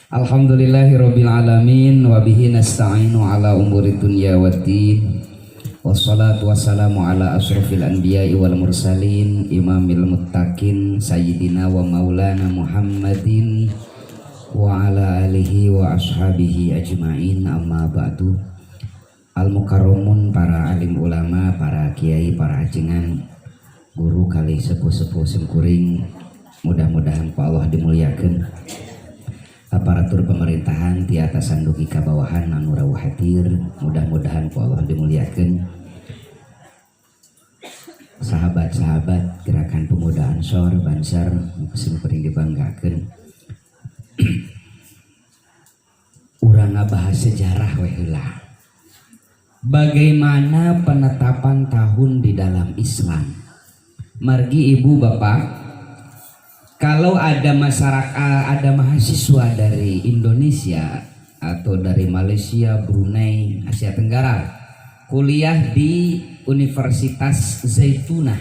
Alhamdulillahirabbil alamin wa bihi nasta'inu ala umuri dunya waddin. Wassalatu wassalamu ala asyrafil anbiya'i wal mursalin imamil muttaqin sayyidina wa maulana Muhammadin wa ala alihi wa ashabihi ajma'in, amma ba'du. Al mukarramun, para alim ulama, para kiai, para ajengan, guru kali sepuh-sepuh simkuring, mudah-mudahan ku Allah dimuliakeun. Aparatur pemerintahan ti atasan dugi ka bawahan anu rawuh hadir, mudah-mudahan ku Allah dimuliakeun. Sahabat-sahabat gerakan pemuda Ansor Bansar simkuring dibanggakeun. Urang ngabahas sejarah we heula. Bagaimana penetapan tahun di dalam Islam? Margi ibu bapak, kalau ada masyarakat, ada mahasiswa dari Indonesia atau dari Malaysia, Brunei, Asia Tenggara, kuliah di Universitas Zaitunah.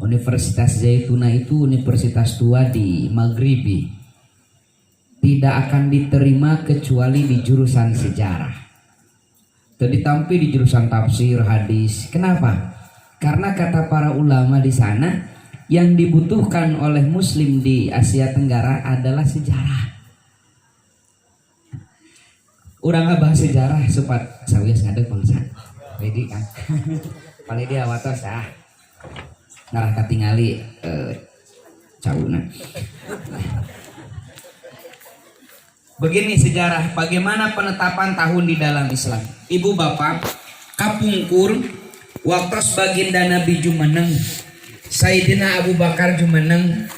Universitas Zaitunah itu universitas tua di Maghribi. Tidak akan diterima kecuali di jurusan sejarah. Ditampi di jurusan tafsir, hadis. Kenapa? Karena kata para ulama di sana, yang dibutuhkan oleh muslim di Asia Tenggara adalah sejarah. Urang ngabahas sejarah sopat sawias ngadeg bangsa. Jadi kan paling dia watos ngarah katingali cauna. Begini sejarah bagaimana penetapan tahun di dalam Islam. Ibu bapak kapungkur waktu baginda Nabi jumeneng, Sayyidina Abu Bakar jumeneng,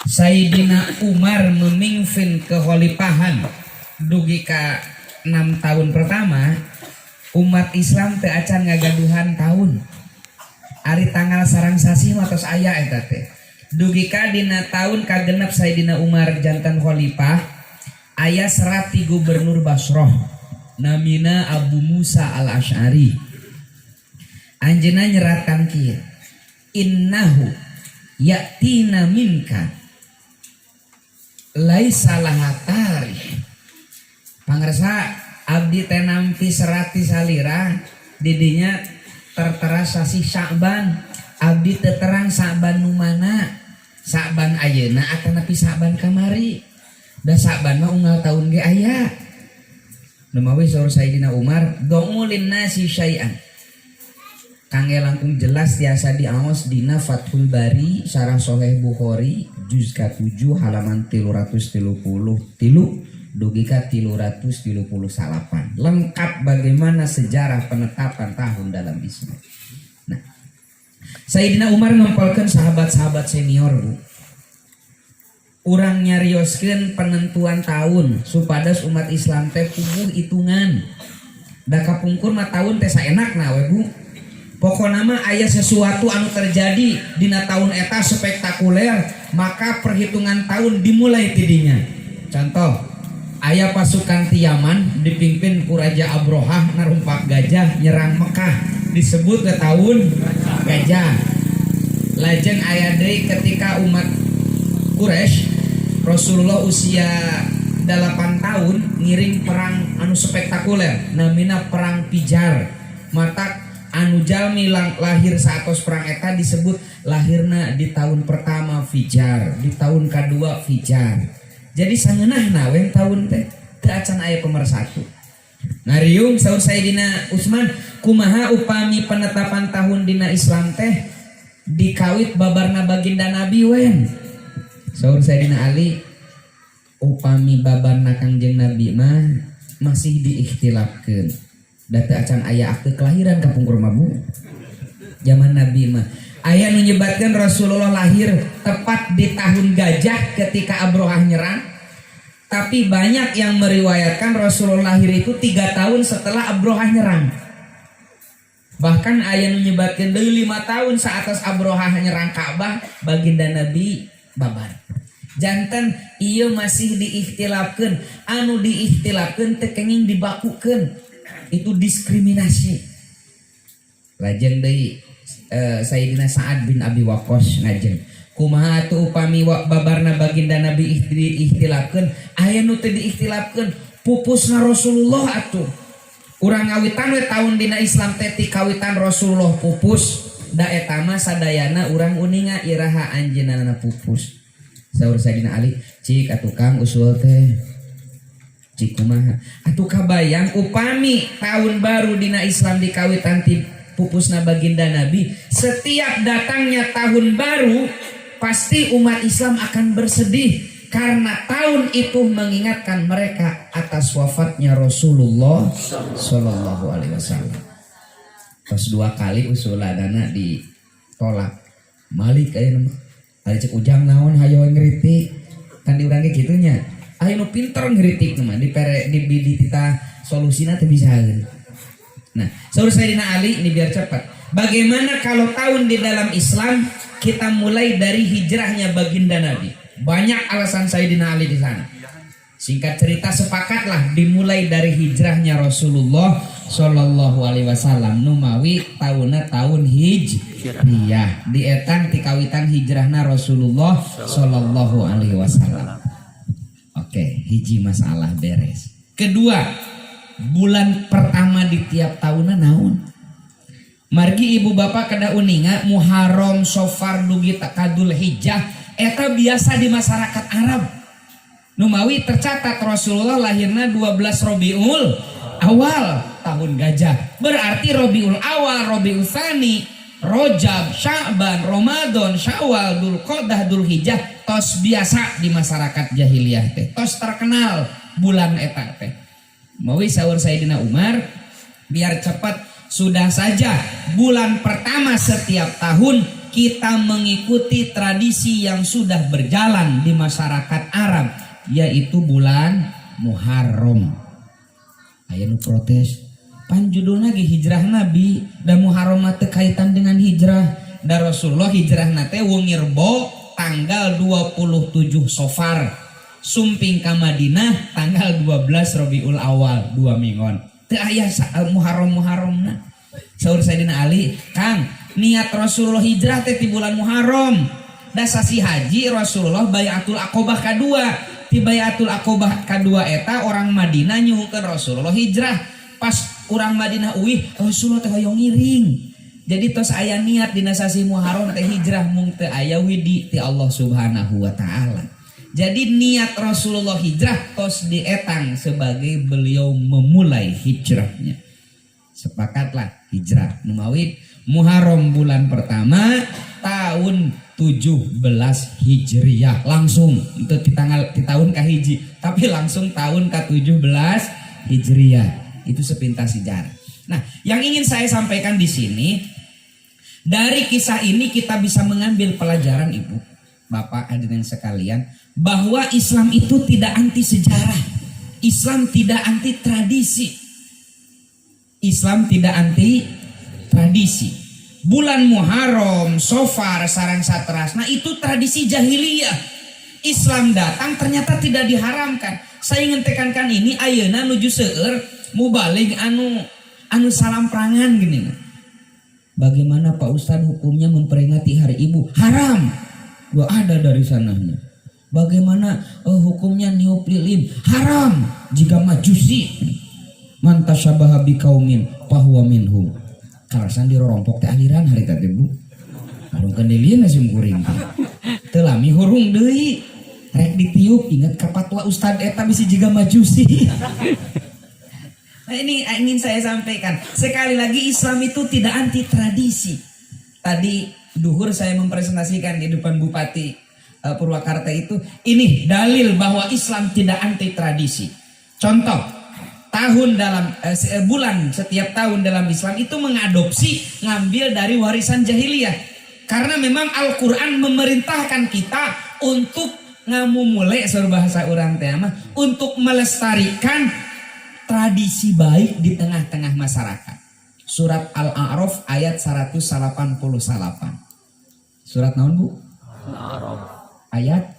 Sayyidina Umar memimpin kekhalifahan dugi ka 6 tahun pertama, umat Islam teu acan ngagaduhan tahun. Ari tanggal sarang sasi matos aya eta teh. Dugi ka dina tahun kagenep Sayyidina Umar janten khalifah, aya serat ti gubernur Basrah namina Abu Musa al-Asy'ari. Anjeunna nyeratkan kieu, innahu ya'tina minka laisa laha tarikh. Pangarsa abdi teh nampi serat ti salira didinya tertera sasi Sya'ban. Abdi teu terang Sya'ban nu mana, Sya'ban ayeuna atawa nepi Sya'ban kamari. Da Sya'ban mah unggal taun ge aya. Numawi saur Sayyidina Umar, domulin nasi syai'an. Kangge langkung jelas tiasa diaos dina Fathul Bari Syarah Sahih Bukhari juz ka-7 halaman 333 dugi ka 338. Lengkap bagaimana sejarah penetapan tahun dalam Islam. Nah, Sayyidina Umar ngempelkeun sahabat-sahabat senior, Bu. Urang nyarioskeun penentuan tahun supados umat Islam teh puguh hitungan. Da kapungkur mah tahun teh saenakna we, Bu. Pokoknya mah aya sesuatu anu terjadi dina tahun eta spektakuler, maka perhitungan tahun dimulai tidinya. Contoh, aya pasukan ti Yaman dipimpin ku Raja Abrahah narumpak gajah nyerang Mekah, disebut ke tahun gajah. Lajeng aya deui ketika umat Quraisy, Rasulullah usia 8 tahun ngiring perang anu spektakuler namina perang Fijar. Mata anu jalmi lahir saatos perang eta disebut lahirna di tahun pertama Fijar, di tahun kedua Fijar. Jadi sangeunahna we tahun teh teu acan aya pemersatu. Ngariung saur Sayyidina Utsman, kumaha upami penetapan tahun dina Islam teh dikawit babarna baginda Nabi wen. Saur Sayyidina Ali, upami babarna Kangjeng Nabi mah masih diikhtilafkeun. Da teu acan aya akte kelahiran kapungkur mah, Bu. Zaman Nabi mah aya nu nyebatkeun Rasulullah lahir tepat di tahun gajah ketika Abrahah nyerang. Tapi banyak yang meriwayatkan Rasulullah lahir itu 3 tahun setelah Abrahah nyerang. Bahkan aya nu nyebatkeun deui 5 tahun saatos Abrahah nyerang Ka'bah, baginda Nabi babar. Janten ieu masih diikhtilafkeun, anu diikhtilafkeun teu kenging dibakukeun. Itu diskriminasi. Lajeng deui Sayyidina Sa'ad bin Abi Waqqas ngajeng, Kumaha atuh upami babarna baginda Nabi diikhtilafkeun, aya nu teu diikhtilafkeun pupusna Rasulullah atuh. Urang ngawitan we taun dina Islam teh ti kawitan Rasulullah pupus, da eta mah sadayana urang uninga iraha anjeunna pupus. Saur Sayyidina Ali, cik atuh Kang usul teh. Cik kumaha? Atuh kabayang upami tahun baru dina Islam dikawitan ti pupusna baginda Nabi, setiap datangnya tahun baru pasti umat Islam akan bersedih karena tahun itu mengingatkan mereka atas wafatnya Rasulullah Shallallahu Alaihi Wasallam. Pas 2 kali usuladana ditolak. Malik aya ada cek ujang naon hayo ngritik kan diurangi gitunya. Aya nu pinter ngritik mah di kita solusina teu bisa. Nah, saudara Sayyidina Ali ini biar cepat. Bagaimana kalau tahun di dalam Islam kita mulai dari hijrahnya baginda Nabi? Banyak alasan Sayyidina Ali di sana. Singkat cerita sepakatlah dimulai dari hijrahnya Rasulullah Shallallahu Alaihi Wasallam. Numawi tahunna tahun hijriyah. Dietan tikawitan hijrahna Rasulullah Shallallahu Alaihi Wasallam. Oke, hiji masalah beres. Kedua, bulan pertama di tiap tahunna naon? Margi ibu bapak kada uninga Muharram, Safar, dugi Kadul Hijjah eta biasa di masyarakat Arab. Numawi tercatat Rasulullah lahirna 12 Rabiul Awal tahun gajah. Berarti Rabiul Awal, Rabiul Tsani, Rajab, Sya'ban, Ramadan, Syawal, Dzulqa'dah, Dzulhijjah tos biasa di masyarakat jahiliyah teh. Tos terkenal bulan eta teh. Mawi saur Sayyidina Umar, biar cepat sudah saja bulan pertama setiap tahun kita mengikuti tradisi yang sudah berjalan di masyarakat Arab, yaitu bulan Muharram. Aya nu protes, pan judulna ge hijrah Nabi dan Muharram teh kaitan dengan hijrah. Da Rasulullah hijrahna teh wungirbo tanggal 27 Safar, sumping ka Madinah tanggal 12 Rabiul Awal, 2 mingon. Teu aya Muharram-Muharramna. Saur Sayyidina Ali, Kang, niat Rasulullah hijrah teh di bulan Muharram. Da sasi haji Rasulullah Baiatul Aqobah kadua. Di Baiatul Aqobah kadua eta orang Madinah nyuhkeun Rasulullah hijrah. Pas orang Madinah uih, Rasulullah teh hoyong ngiring. Jadi tos aya niat dina sasi Muharram teh hijrah mung teu aya widi ti Allah Subhanahu wa taala. Jadi niat Rasulullah hijrah tos dietang sebagai beliau memulai hijrahnya. Sepakatlah hijrah. Numawi Muharram bulan pertama tahun 17 Hijriyah langsung itu di tahun kahiji, tapi langsung tahun ke-17 Hijriyah. Itu sepintas sejarah. Nah, yang ingin saya sampaikan di sini dari kisah ini kita bisa mengambil pelajaran Ibu, Bapak hadirin sekalian, bahwa Islam itu tidak anti sejarah. Islam tidak anti tradisi. Islam tidak anti tradisi. Bulan Muharram, Safar, sareng saterasna itu tradisi jahiliyah. Islam datang ternyata tidak diharamkan. Saya ingin tekankan ini ayeuna nuju seueur mubalig anu salam perangan gini. Bagaimana Pak Ustadz hukumnya memperingati hari ibu? Haram. Gua ada dari sananya. Bagaimana hukumnya niup lilin? Haram. Jika majusi man tasyabaha biqaumin fahuwa minhum. Karasan dirorompok teh aliran hari tadi Bu. Harungkeun lilin asup kuring. Teu lami hurung deui. Rek ditiup ingat ka fatwa Ustadz eta bisi jiga majusi. Nah, ini ingin saya sampaikan. Sekali lagi Islam itu tidak anti tradisi. Tadi duhur saya mempresentasikan di depan Bupati Purwakarta itu. Ini dalil bahwa Islam tidak anti tradisi. Contoh, tahun dalam bulan setiap tahun dalam Islam itu mengadopsi, ngambil dari warisan jahiliyah. Karena memang Al-Quran memerintahkan kita untuk ngamumule sur bahasa urang teh mah, untuk melestarikan tradisi baik di tengah-tengah masyarakat. Surat Al-A'raf ayat 188. Surat naon Bu? Al-A'raf ayat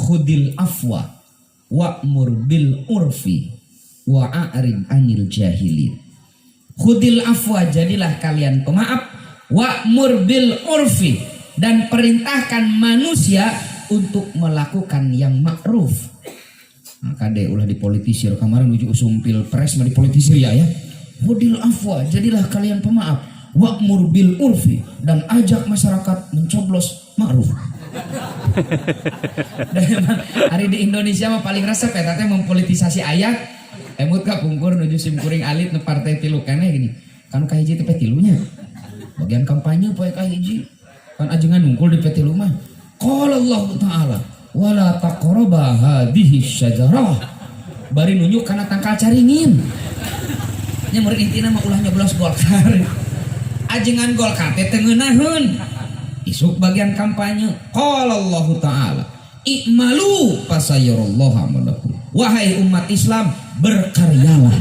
Khudil afwa wa'mur bil urfi wa'arid anil jahilin. Khudil afwa, jadilah kalian pemaaf, wa'mur bil urfi, dan perintahkan manusia untuk melakukan yang ma'ruf. Nah, kade ulah dipolitisir kemarin menuju usung pilpres mah dipolitisir ya. Wadil afwa, jadilah kalian pemaaf. Wa'mur bil urfi, dan ajak masyarakat mencoblos ma'ruf. Dan emang hari di Indonesia mah paling resep ya teh mempolitisasi ayat. Emut ka pungkur nuju simkuring alit nu partai tilu keneh gini. Kan kahiji teh tilunya. Bagian kampanye poe kahiji. Kan ajengan nungkul di petilu mah. Qala Allah Ta'ala wala taqraba hadhihi syajarah. Bari nunjuk kana tangkal caringin. Nya murid intina mah ulah nyoblos Golkar. Ajengan Golkar teh teu ngeunaheun. Isuk bagian kampanye qala Allah Ta'ala i'malu fasayarallahu amalakum. Wahai umat Islam, berkaryalah.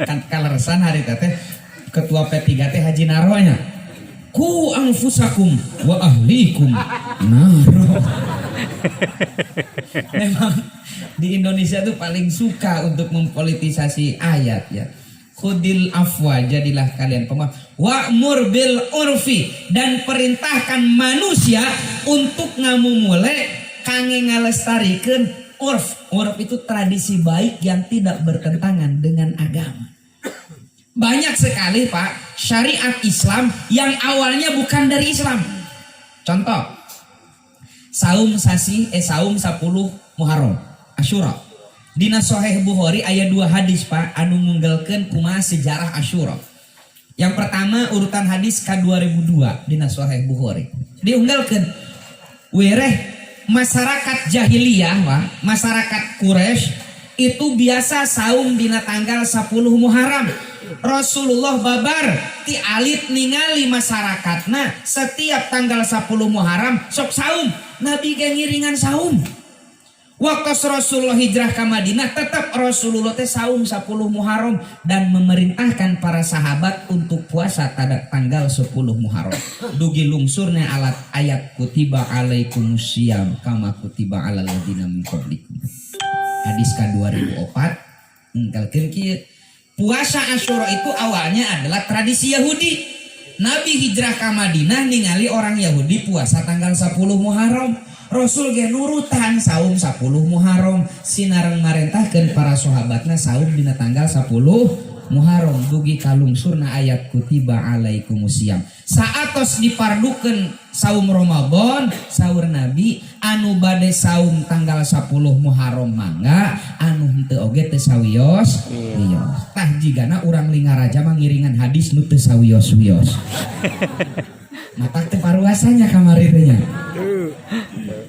Kan kaleresan hari teh ketua P3 teh Haji Naronya. Ku anfusakum wa ahlikum naro. Memang di Indonesia tuh paling suka untuk mempolitisasi ayat ya. Khudil afwa, jadilah kalian pemaaf. Wa'mur bil urfi, dan perintahkan manusia untuk ngamumule kange ngalestarikeun urf. Urf itu tradisi baik yang tidak bertentangan dengan agama. Banyak sekali Pak syariat Islam yang awalnya bukan dari Islam. Contoh, saum 10 Muharram, Asyura. Dina Sahih Bukhari aya 2 hadis Pak anu ngunggulkeun kumaha sejarah Asyura. Yang pertama urutan hadis K2002 dina Sahih Bukhari. Diunggulkeun wereh masyarakat jahiliyah Pak, masyarakat Quraisy itu biasa saum dina tanggal 10 Muharram. Rasulullah babar ti alit ningali masyarakatna setiap tanggal 10 Muharram sok saum. Nabi ge ngiringan saum. Waktu Rasulullah hijrah ke Madinah tetap Rasulullah teh saum 10 Muharram dan memerintahkan para sahabat untuk puasa pada tanggal 10 Muharram. Dugi lungsurnya alat ayat kutiba alaikumusiyam kama kutiba alal ladzina min qablikum. Hadis K2004 enggalkeun kieu. Puasa Asyura itu awalnya adalah tradisi Yahudi. Nabi hijrah ke Madinah ningali orang Yahudi puasa tanggal 10 Muharram. Rasul ge nurutan saum 10 Muharram, sinareng marentahkeun para sahabatna saum dina tanggal 10 Muharram. Dugi kalungsurna ayat kutiba alaikumusiyam. Saatos dipardukeun saum Ramadan, saur Nabi anu bade saum tanggal 10 Muharram mangga, anu henteu oge teu sawios. Tah jigana urang lingaraja mah ngiringan hadis nu teu sawios-wios. Mata teu paruasanya kamari teh nya.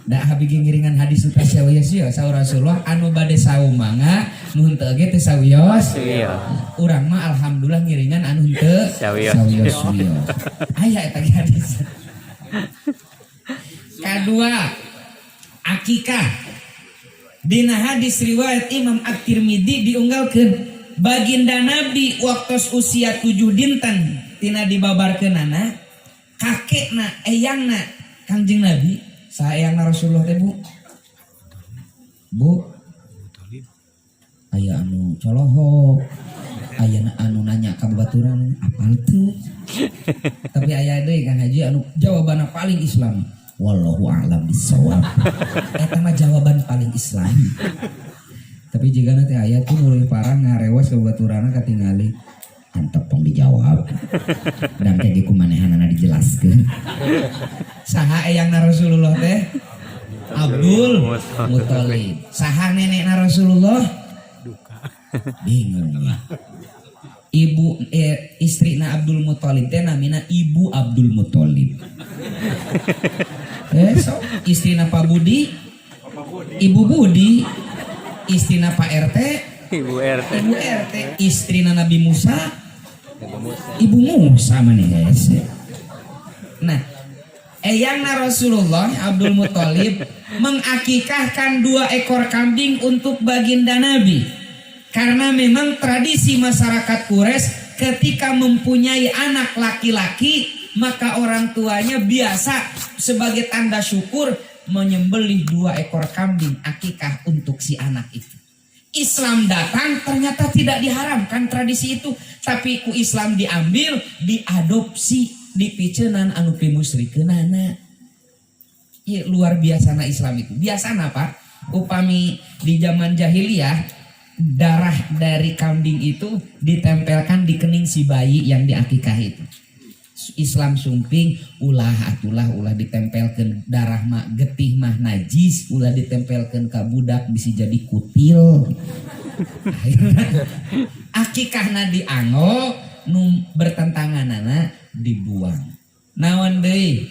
Da habigi ngiringan hadis nu teu sawios-wios saur Rasulullah anu bade saum mangga, nu henteu oge teu sawios. Urang mah alhamdulillah ngiringan anu henteu sawios-wios. Aya eta hadis. Kedua, akikah. Dina hadis riwayat Imam At-Tirmidzi diunggalkeun baginda Nabi waktu usia 7 dinten tina dibabarkeunana kakekna eyangna Kangjeng Nabi saeyangna Rasulullah teh Bu aya anu colohok aya anu nanya ka babaturan apal teu tapi aya deui Kang Haji anu jawabanna paling Islam wallahu a'lam bissawab. Eta mah jawaban paling Islami. Tapi jika nanti ayat tuh mulai parah ngarewas ke baturana katingali antep tong dijawab dan kayak gitu manehanana dijelaskeun. Saha eyangna Rasulullah teh? Abdul Muthalib. Saha nenekna Rasulullah? Bingung ya. Ibu istrina Abdul Muthalib teh namina Ibu Abdul Muthalib. So, istrina Pak Budi Ibu Budi, istrina Pak RT Ibu RT, istrina Nabi Musa Ibu Musa manih guys. Nah, eyangna Rasulullah Abdul Muthalib mengakikahkan 2 ekor kambing untuk baginda Nabi. Karena memang tradisi masyarakat Quraisy ketika mempunyai anak laki-laki maka orang tuanya biasa sebagai tanda syukur menyembelih 2 ekor kambing akikah untuk si anak itu. Islam datang ternyata tidak diharamkan tradisi itu, tapi ku Islam diambil, diadopsi dipicenan anu pimusrikeunana. Ieu luar biasana Islam itu. Biasana Pak, upami di zaman jahiliyah darah dari kambing itu ditempelkan di kening si bayi yang diakikah itu. Islam sumping ulah ditempelkan darah mah getih mah najis, ulah ditempelkan ka budak bisa jadi kutil. Akikahna dianggo nu bertentanganana dibuang. Naon deui?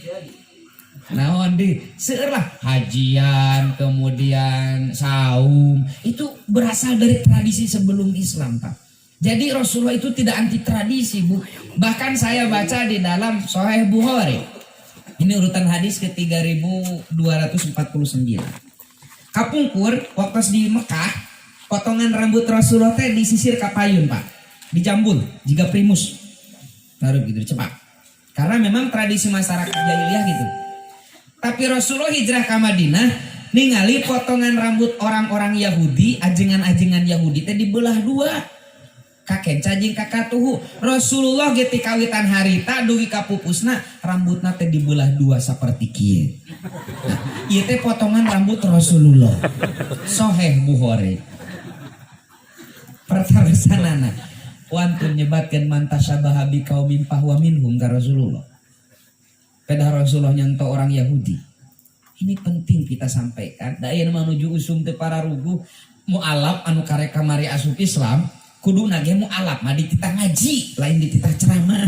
Seueur lah hajian kemudian saum itu berasal dari tradisi sebelum Islam Pak. Jadi Rasulullah itu tidak anti tradisi Bu. Bahkan saya baca di dalam Sahih Bukhari. Ini urutan hadis ke 3249. Kapungkur waktu di Mekah, potongan rambut Rasulullah teh disisir kapayun Pak. Dijambul jika primus. Taruh gitu cepat. Karena memang tradisi masyarakat jahiliyah gitu. Tapi Rasulullah hijrah ke Madinah ningali potongan rambut orang-orang Yahudi, ajengan-ajengan Yahudi teh dibelah dua. Kakenca jeung kakatuhu. Rasulullah ge ti kawitan harita dugi ka pupusna rambutna teh dibelah dua saperti kieu. Nah, ieu teh potongan rambut Rasulullah. Sahih Bukhari. Pertarasanana wantun nyebatkeun man tasyabaha biqaumin fahuwa minhum ka Rasulullah. Kedah Rasulullah nyanto orang Yahudi. Ini penting kita sampaikan. Da ieu menuju usum teu para ruguh mualaf anu karek kamari asup Islam. Kuduna ge mualaf mah di titah ngaji lain di titah ceramah.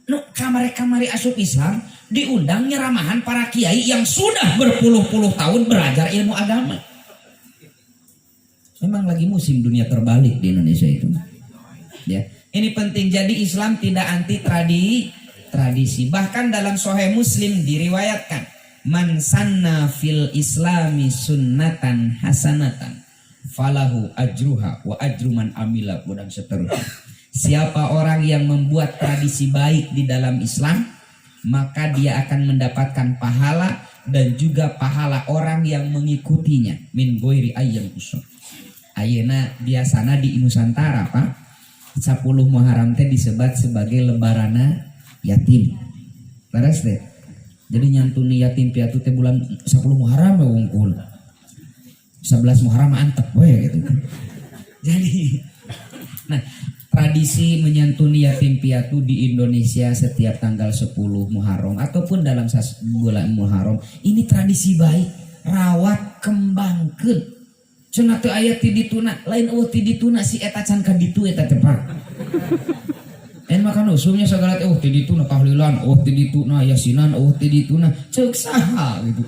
Nu kamari-kamari asup Islam diundang nyeramahan para kiai yang sudah berpuluh-puluh tahun belajar ilmu agama. Memang lagi musim dunia terbalik di Indonesia itu. Ya, ini penting. Jadi Islam tidak anti tradisi. Bahkan dalam Sahih Muslim diriwayatkan, man sanna fil islami sunnatan hasanatan falahu ajruha wa ajru man amila dan seterusnya. Siapa orang yang membuat tradisi baik di dalam Islam, maka dia akan mendapatkan pahala dan juga pahala orang yang mengikutinya min ghairi ayyam usul. Ayeuna biasana di Nusantara Pak, 10 Muharram teh disebut sebagai lebarana yatim. Laras teh. Jadi nyantuni yatim piatu teh bulan 10 Muharram we wungkul. 11 Muharram antep we gitu. Jadi nah, tradisi menyantuni yatim piatu di Indonesia setiap tanggal 10 Muharram ataupun dalam bulan Muharram ini tradisi baik, rawat kembangkeun. Cenah teu aya ti dituna, lain eueuh ti dituna si eta can ka ditu eta teh Pak. Makan usumnya segala teh ti dituna tahlilan, ti dituna yasinan, ti dituna ceuk saha gitu.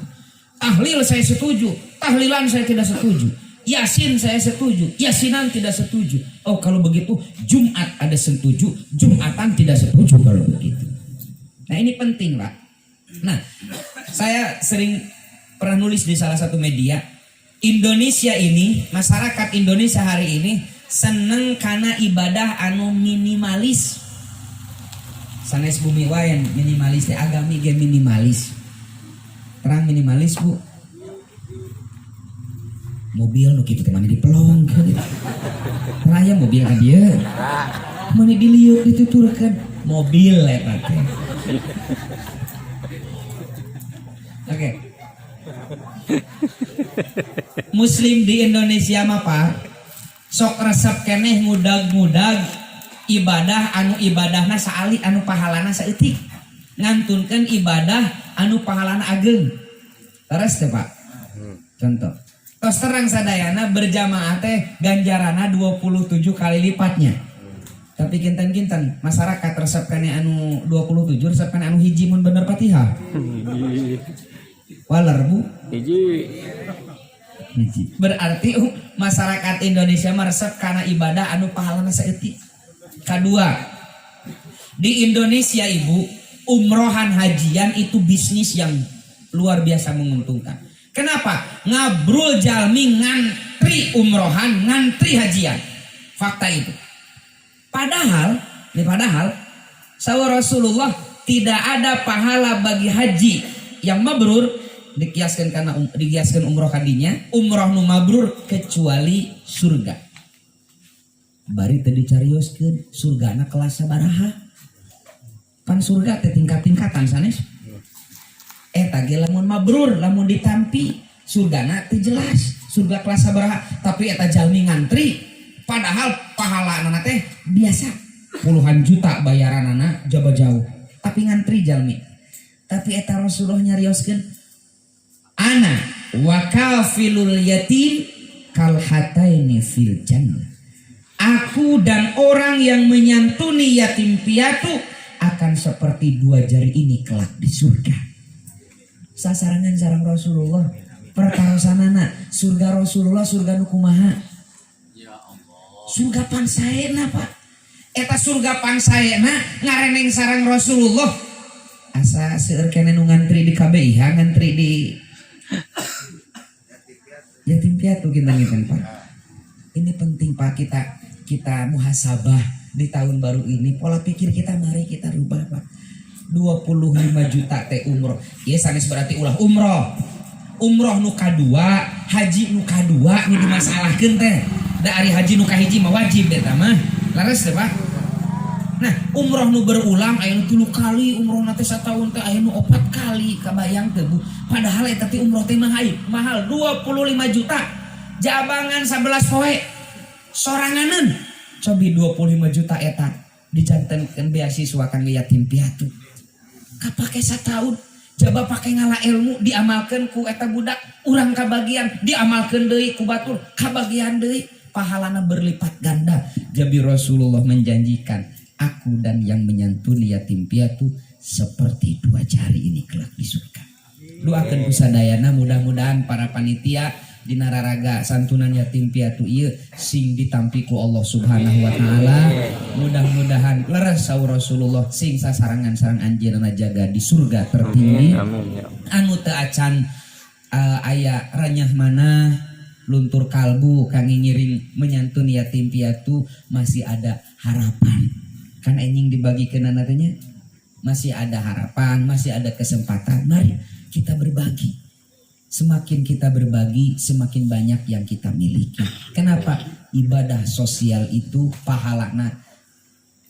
Tahlil saya setuju, tahlilan saya tidak setuju. Yasin saya setuju, yasinan tidak setuju. Oh kalau begitu Jumat ada setuju, Jumatan tidak setuju kalau begitu. Nah ini penting Pak. Nah saya sering pernah nulis di salah satu media, Indonesia ini, masyarakat Indonesia hari ini seneng karena ibadah anu minimalis. Sanes bumi wayan minimalis teh agami ge minimalis. Terang minimalis Bu. Mobil nu kitu teh mani dipelong gitu. Raya mobil ka dieu. Mani diliuk dituturkeun mobil eta teh. Oke. Muslim di Indonesia mah Pak, sok resep keneh ngudag-ngudag ibadah anu ibadahna saali anu pahalana saeutik. Ngantunkeun ibadah anu pahalana ageng. Terus teh Pak. Contoh. Tos terang sadayana berjamaah teh ganjarana 27 kali lipatnya. Tapi kinten-kinten masyarakat resep keneh anu 27 resep keneh anu hiji mun bener Fatihah. Waler Bu. Hiji. Berarti masyarakat Indonesia meresep karena ibadah anu pahalana saeutik. Kedua, di Indonesia Ibu, umrohan hajian itu bisnis yang luar biasa menguntungkan. Kenapa? Ngabrul jalmi ngantri umrohan, ngantri hajian. Fakta itu. Padahal sawa Rasulullah tidak ada pahala bagi haji yang mabrur dikiaskan umroh kadinya, umroh nu mabrur kecuali surga. Bari tadi carioskeun surgana kelas sabaraha? Pan surga teh tingkat-tingkatan sanes. Eta ge lamun mabrur, lamun ditampi surgana teh jelas. Surga kelas sabaraha, tapi eta jalmi ngantri padahal pahalana teh biasa. Puluhan juta bayaranana jaba jauh. Tapi ngantri jalmi. Tapi eta Rasulullah nyarioskeun ana wa kafilul yatim kal hataini fil jannah. Aku dan orang yang menyantuni yatim piatu akan seperti dua jari ini kelak di surga. Sasarangan sareng Rasulullah. Pertarosanana surga Rasulullah surga nu kumaha? Ya Allah. Surga pansaena, Pak. Eta surga pansaena ngareneng sareng Rasulullah. Asa seueur keneh nu ngantri di KBIH, ngantri di yatim piatu kinten Pak. Ini penting Pak, kita muhasabah di tahun baru ini. Pola pikir kita mari kita rubah Pak. 25 juta teh umroh. Ieu sanes berarti ulah umroh. Umroh nu kadua, haji nu kadua nu dimasalahkeun teh. Da ari haji nu kahiji mah wajib eta mah. Laras teh Pak. Nah, umroh nu berulang aya nu 3 kali, umroh na teh sataun teh aya nu 4 kali, kabayang teh Bu. Padahal eta teh umroh teh mahal 25 juta. Jabangan 11 poe. Soranganeun. Cobi 25 juta eta dijantenkeun beasiswa kangge yatim piatu. Kapake sataun. Coba pakai ngala ilmu diamalkan ku eta budak urang kabagian diamalkan deui ku batur kabagian deui pahalana berlipat ganda. Jadi Rasulullah menjanjikan aku dan yang menyantuni yatim piatu seperti dua jari ini kelak di surga. Doakeun kusadayana mudah-mudahan para panitia di nararaga santunan yatim piatu ieu sing ditampi ku Allah Subhanahu wa taala. Mudah-mudahan leres saur Rasulullah sing sasarangan sareng anjeunna jaga di surga tertinggi. Anu teu acan aya ranyah mana luntur kalbu kangge ngiring menyantun yatim piatu masih ada harapan. Kan enjing dibagikeun nantinya masih ada harapan, masih ada kesempatan. Mari kita berbagi. Semakin kita berbagi, semakin banyak yang kita miliki. Kenapa? Ibadah sosial itu pahalana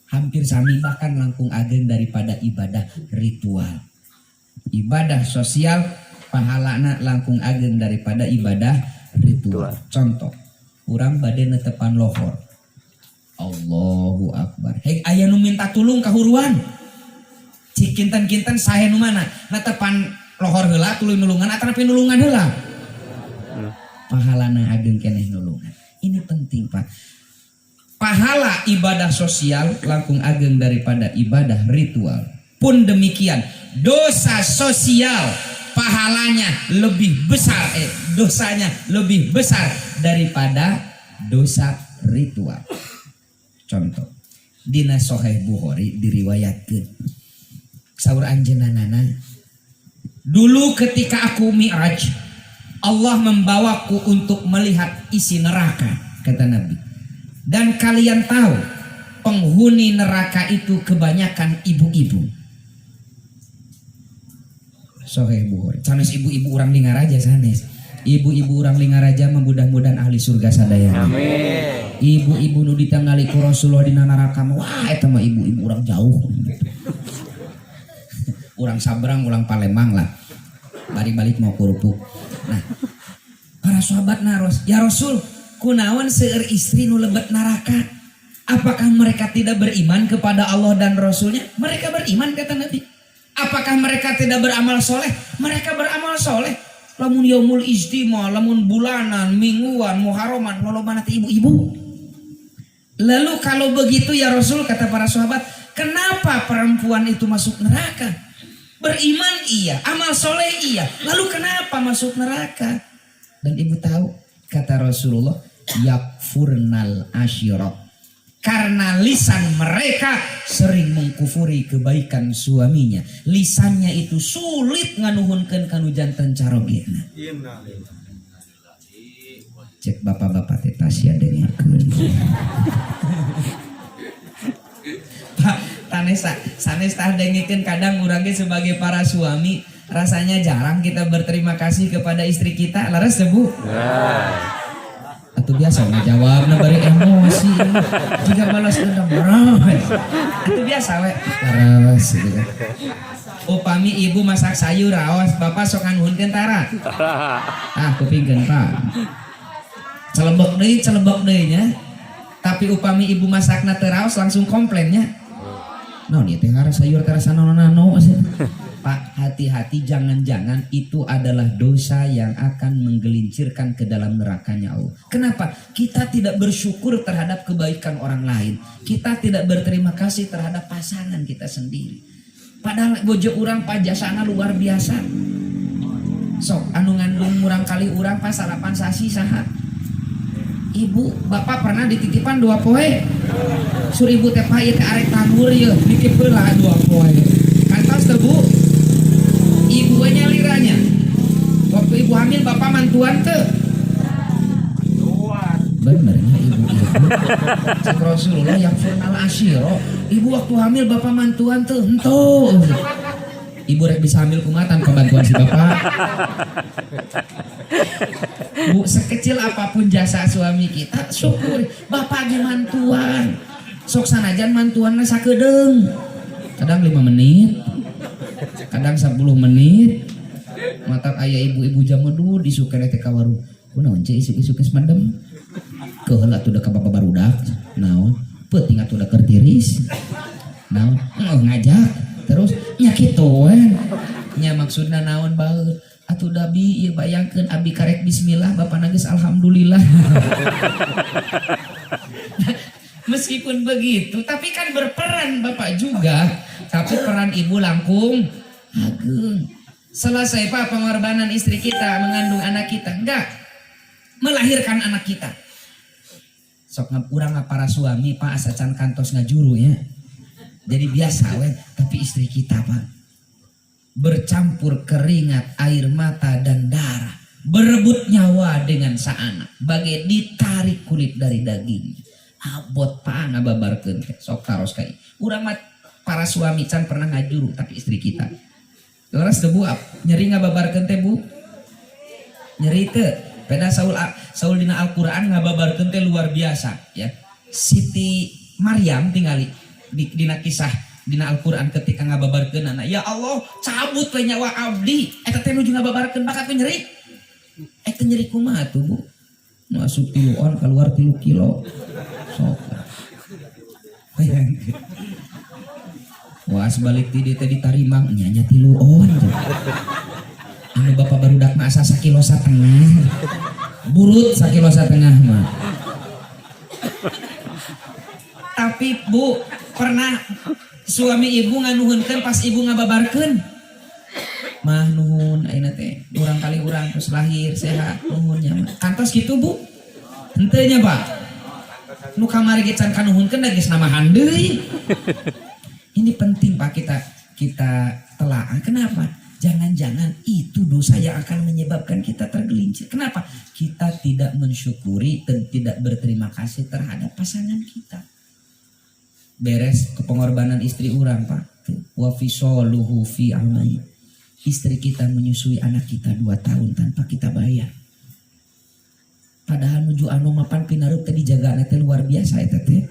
hampir sami bahkan langkung ageng daripada ibadah ritual. Ibadah sosial pahalana langkung ageng daripada ibadah ritual. Contoh, urang bade netepan lohor. Allahu Akbar. Hei aya nu minta tulung kahuruan. Cik kinten-kinten sahe nu mana? Netepan lohor heula tuluy nulungan atanapi nulungan heula. Pahalana ageng keneh nulungan. Ini penting Pak. Pahala ibadah sosial langkung ageng daripada ibadah ritual. Pun demikian, dosa sosial pahalanya lebih besar, dosanya lebih besar daripada dosa ritual. Contoh, dina Sahih Bukhari diriwayatkeun saur anjeunna dulu ketika aku Mi'raj, Allah membawaku untuk melihat isi neraka, kata Nabi. Dan kalian tahu, penghuni neraka itu kebanyakan ibu-ibu. Sahih Bukhari. Sanes ibu-ibu orang Lingaraja sanes. Ibu-ibu orang Lingaraja mudah-mudahan ahli surga sadaya. Amin. Ibu-ibu nu ditanggali ku Rasulullah dina neraka wah eta mah ibu-ibu orang jauh. Urang Sabrang, ulang Palembang lah. Balik-balik mau kerupuk. Nah, para sahabat naros, ya Rasul, kunaon seueur istri nu lebet neraka? Apakah mereka tidak beriman kepada Allah dan Rasulnya? Mereka beriman kata Nabi. Apakah mereka tidak beramal soleh? Mereka beramal soleh. Lamun yaumul ijtima, lamun bulanan, mingguan, muharraman, lolobana teh ibu-ibu. Lalu kalau begitu ya Rasul, kata para sahabat, kenapa perempuan itu masuk neraka? Beriman iya, amal soleh iya. Lalu kenapa masuk neraka? Dan ibu tahu, kata Rasulullah, yakfurnal asyirah. Karena lisan mereka sering mengkufuri kebaikan suaminya. Lisannya itu sulit nganuhunkeun kanu janten carogena. Cek bapak-bapak teh tasya dengarkeun. Sanes tah dengikeun kadang urang ge sebagai para suami rasanya jarang kita berterima kasih kepada istri kita. Laras Bu. Atau biasa ngejawab bari emosi jika balas dendam marah itu biasa we laras gitu kan. Upami ibu masak sayur awas bapak sok nganuhunkeun tara kupingkeun Pak celebok deui nya tapi upami ibu masakna teu raos langsung komplainnya naon ieu teh sayur terasa nano Pak, hati-hati jangan-jangan itu adalah dosa yang akan menggelincirkan ke dalam nerakanya Allah. Kenapa? Kita tidak bersyukur terhadap kebaikan orang lain. Kita tidak berterima kasih terhadap pasangan kita sendiri. Padahal bojo urang pajasana luar biasa. Sok anu ngandung murang kali urang pas sarapan sasi saha. Ibu, bapak pernah dititipan 2 poe. Sur ibu teh pait arek tanur ye, nitip heula 2 poe. Kantos teh Bu? Ibu nyaliranya waktu ibu hamil bapak mantuan tuh benernya ibu cek Rasulullah yang furnal asyiro ibu waktu hamil bapak mantuan tuh entuh ibu rek bisa hamil kumatan kebantuan si bapak Bu sekecil apapun jasa suami kita syukur bapak ge mantuan sok sanajan mantuanna sakedeung kadang 5 menit kadang 10 menit mata ayah ibu-ibu jamudu disuka teh ka warung kunaon ce isuk-isuk geus madem keheula atuh da ka bapak barudak naon peuting atuh da keur tiris naon ngajak terus nya kitu we nya maksudna naon bae atuh da bi ieu bayangkeun abi karek bismillah bapana geus alhamdulillah. Meskipun begitu tapi kan berperan bapak juga tapi peran ibu langkung agung. Selesai Pak pengorbanan istri kita mengandung anak kita enggak melahirkan anak kita sok urang para suami Pak asacan kantos ngajuru ya jadi biasa we tapi istri kita Pak bercampur keringat air mata dan darah berebut nyawa dengan saanak bagai ditarik kulit dari dagingnya abot Pak ngababarkeun sok taros kai urang mah para suami can pernah ngajuru tapi istri kita leres teh Bu nyeri ngababarkeun teh Bu nyeri teh peda Saul dina Al-Qur'an ngababarkeun teh luar biasa ya Siti Maryam tingali dina kisah dina Al-Qur'an ketika ngababarkeun anak ya Allah cabut we nyawa abdi eta teh nuju ngababarkeun bakat nyeri eta nyeri kumaha tuh Bu masuk 3 on keluar 3 kilo sok wah sebalik ti teh ditarimang nya 3 on anu bapak barudak mah asa 1,5 kilo burut 1,5 kilo mah tapi Bu pernah suami ibu nganuhunkeun pas ibu ngababarkeun mah nuhun ayeuna teh urang kali urang terus lahir sehat nuhunnya mah kantos kitu Bu henteu nya Pak nu kamari ge can kanuhunkeun da geus namahan deui. Ini penting Pak kita telaah. Kenapa? Jangan-jangan itu dosa yang akan menyebabkan kita tergelincir. Kenapa? Kita tidak mensyukuri dan tidak berterima kasih terhadap pasangan kita. Beres kepengorbanan istri orang Pak. Wa fisoluhu fi amai. Istri kita menyusui anak kita 2 tahun tanpa kita bayar. Padahal nuju anu mapan pinarup tadi jagaana teh luar biasa eta teh.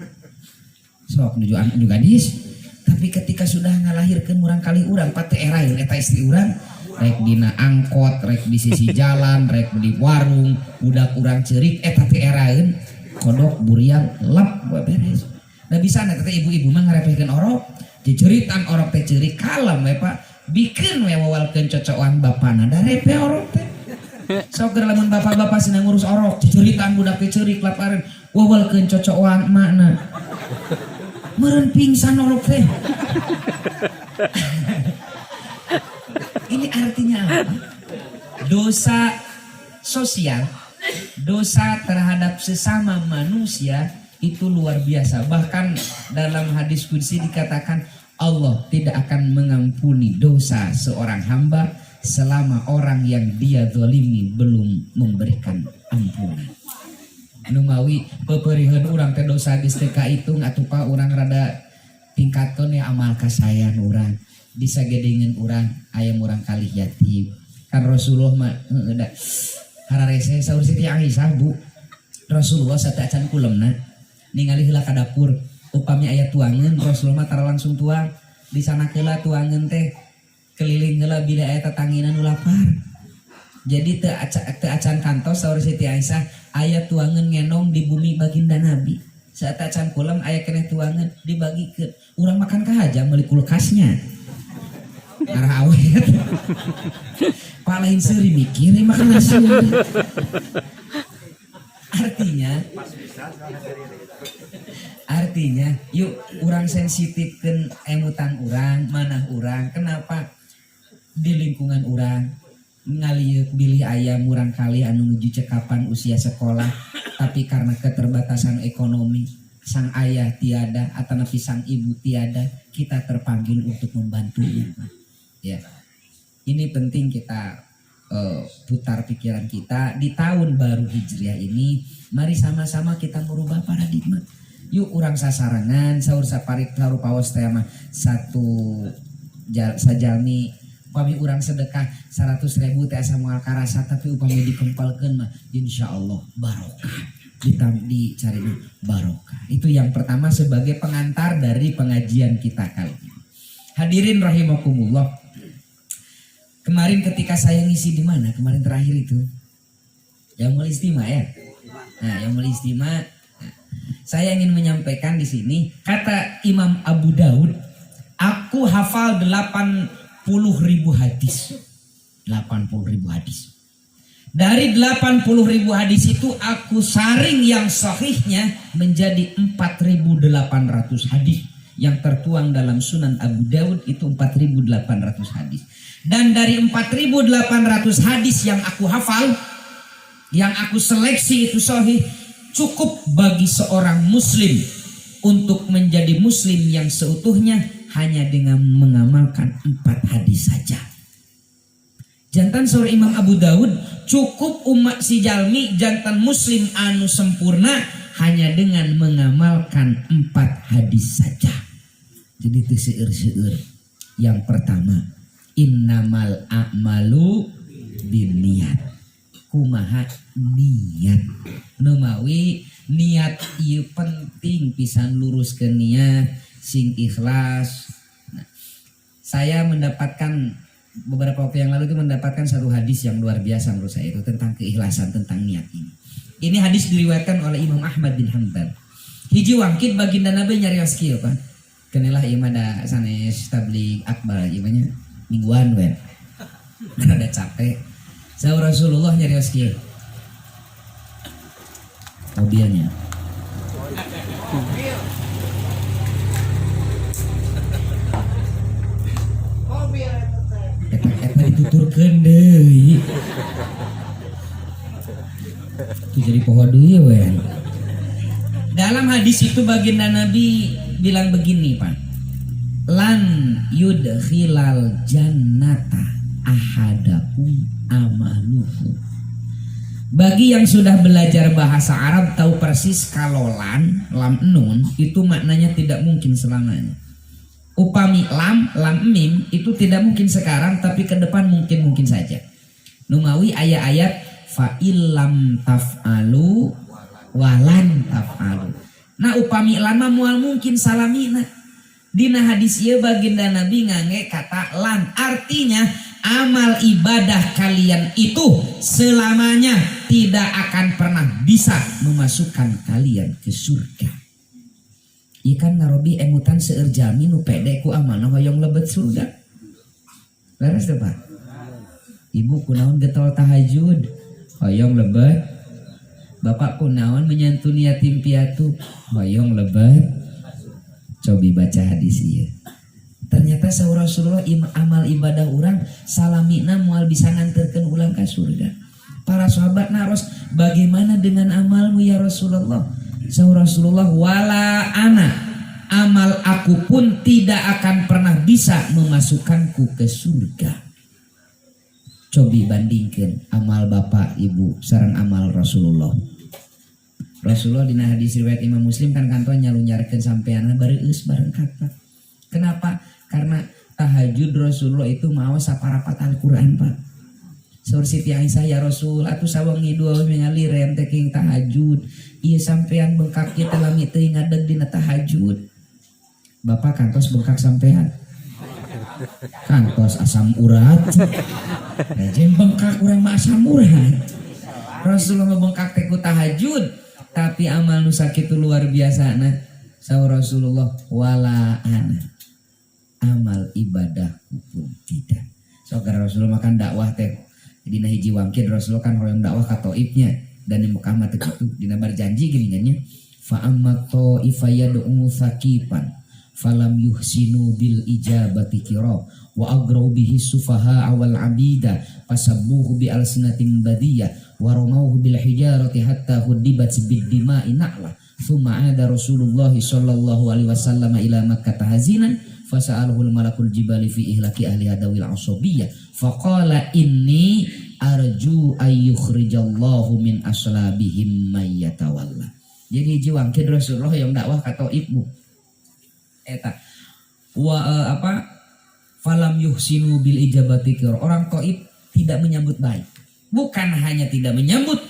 Sok nuju anu juga gadis. Tapi ketika sudah ngalahirkeun urang kali urang pate erail eta istri urang rek dina angkot rek di sisi jalan rek di warung budak urang ceurik eta teh eraeun kodok buriang lep beres da bisa teh ibu-ibu mah ngarepehkeun orok ceceritan orok teh ceurik kalem we Pak bikeun we wawalkeun cocokan bapana da repe orok teh sok keur lamun bapak-bapak senang ngurus orok ceceritan budak teh ceurik lapareun wawalkeun cocokan emakna meureun pingsan orok teh. Ini artinya apa? Dosa sosial, dosa terhadap sesama manusia itu luar biasa. Bahkan dalam hadis qudsi dikatakan Allah tidak akan mengampuni dosa seorang hamba selama orang yang dia zalimi belum memberikan ampunan. Numawi peperihun urang teh dosa geus teu kahitung atuh Pak urang rada tingkatkeun ya amal kasayan urang disagedengeun urang aya urang kalih yatim kan Rasulullah mah da hararese saur Siti Aisyah Bu Rasulullah satu acan kulemna ningali heula ka dapur upami aya tuangan Rasulullah tara langsung tuang di sana heula tuangan teh keliling heula bila aya tatangina nu lapar. Jadi teu acan kantos saur Siti Aisyah aya tuangan ngenong di bumi baginda Nabi. Saat acan kulem aya keneh tuangan dibagikeun. Urang makan kahaja meuli kulkasnya. Arah awet. Pak lain seuri mikir makan nasi. Artinya yuk urang sensitifkeun emutan urang, manah urang. Kenapa di lingkungan urang ngalieu bilih ayam urang kali anu nuju cekapan usia sekolah tapi karena keterbatasan ekonomi sang ayah tiada atau napi sang ibu tiada, kita terpanggil untuk membantunya. Ya, ini penting kita putar pikiran kita di tahun baru Hijriah ini. Mari sama-sama kita merubah paradigma. Yuk urang sasarangan saur saparik saur paos teh mah satu sajalmi upami urang sedekah 100.000 teh asa moal karasa tapi upami dikempalkeun mah insyaallah barokah. Dicari barokah. Itu yang pertama sebagai pengantar dari pengajian kita kali ini. Hadirin rahimakumullah. Kemarin ketika saya ngisi di mana? Kemarin terakhir itu yang Yaumul Istimewa ya. Nah, Yaumul Istimewa. Saya ingin menyampaikan di sini kata Imam Abu Daud, aku hafal 80.000 hadis. 80.000 hadis. Dari 80.000 hadis itu aku saring yang sahihnya menjadi 4.800 hadis yang tertuang dalam Sunan Abu Daud itu 4.800 hadis. Dan dari 4.800 hadis yang aku hafal, yang aku seleksi itu sahih, cukup bagi seorang muslim untuk menjadi muslim yang seutuhnya hanya dengan mengamalkan 4 hadis saja. Jantan saur Imam Abu Daud cukup umat si jalmi jantan muslim anu sempurna hanya dengan mengamalkan 4 hadis saja. Jadi itu seueur-seueur. Yang pertama, innamal a'malu binniyat. Kumaha niat. Numawi niat ieu penting pisan luruskeun niat sing ikhlas. Nah, saya mendapatkan beberapa waktu yang lalu itu mendapatkan satu hadis yang luar biasa menurut saya itu tentang keikhlasan, tentang niat ini. Ini hadis diriwayatkan oleh Imam Ahmad bin Hanbal. Hiji wangkit baginda Nabi nyarios kieu Pak. Kenelah ieu mah da sanes tabligh akbar ieu nya mingguan we. Ada capek. Saur Rasulullah nyarios kieu. Mobilnya. Eta dituturkeun deui. Itu jadi pohon deui we. Dalam hadis itu baginda Nabi bilang begini, Pak. Lan yudkhilal jannata ahadakum amaluhu. Bagi yang sudah belajar bahasa Arab tahu persis kalau lan, lam nun itu maknanya tidak mungkin selamanya. Upami lam mim itu tidak mungkin sekarang tapi ke depan mungkin saja. Numawi ayat-ayat fa illam taf'alu walan taf'alu. Nah upami lan moal mungkin salamina. Dina hadis ieu baginda Nabi ngangge kata lan, artinya amal ibadah kalian itu selamanya tidak akan pernah bisa memasukkan kalian ke surga. Ikan ngarobi emutan seueur jami nu pede ku amanah hoyong lebet surga. Leres teh Pak? Ibu kunaon getol tahajud hoyong lebet. Bapak kunaon menyantuni yatim piatu hoyong lebet. Cobi baca hadis ieu. Ternyata saur Rasulullah amal ibadah urang salamina moal bisa nganterkeun ulang ka surga. Para sahabat naros, bagaimana dengan amalmu ya Rasulullah? Saur Rasulullah, wala ana, amal aku pun tidak akan pernah bisa memasukkanku ke surga. Cobi bandingkan amal bapak ibu sareng amal Rasulullah. Rasulullah dina hadis riwayat Imam Muslim kan kantor nyalunyarkeun sampeana bareueus bareng kata. Kenapa? Karena tahajud Rasulullah itu mau saparapat Al-Qur'an Pak. Saur Siti Aisyah, ya Rasul atuh sawengi dua ningali rente king tahajud. Ieu sampean bengkak kieu teh lami teuing ngadeg dina tahajud. Bapak kantos bengkak sampean. Kantos asam urat. Jeung bengkak urang mah asam urat. Rasulullah bengkak teh ku tahajud, tapi amal nu sakitu luar biasana. Saur Rasulullah, wala ana. Amal ibadah pun tidak. Saudara Rasulullah makan dakwah teh dina hiji wangkid Rasulullah kan hoyong dakwah ka Taifnya dan di Mekah mah teh kitu dina berjanji gini nya fa amma taifa yad'u saqipan falam yuhsinu bil ijabati kira wa agrau bihi sufaha awal abida fasabbuhu bi alsinatin badiyah wa ramauhu bil hijarati hatta hudibat bid dima'i na'la thumma ada Rasulullah sallallahu alaihi wasallam ila Makkah hazinan fasa'aluhu malakul jibali fi ihlaki ahli hadawil asabiyah faqala inni arju ayyukhrijallahu min aslabihim mayyatawalla. Jadi jiwangkeun Rasulullah yang dakwah ka Taif bu eta falam yuhsinu bil ijabati kira, orang Taif tidak menyambut baik, bukan hanya tidak menyambut,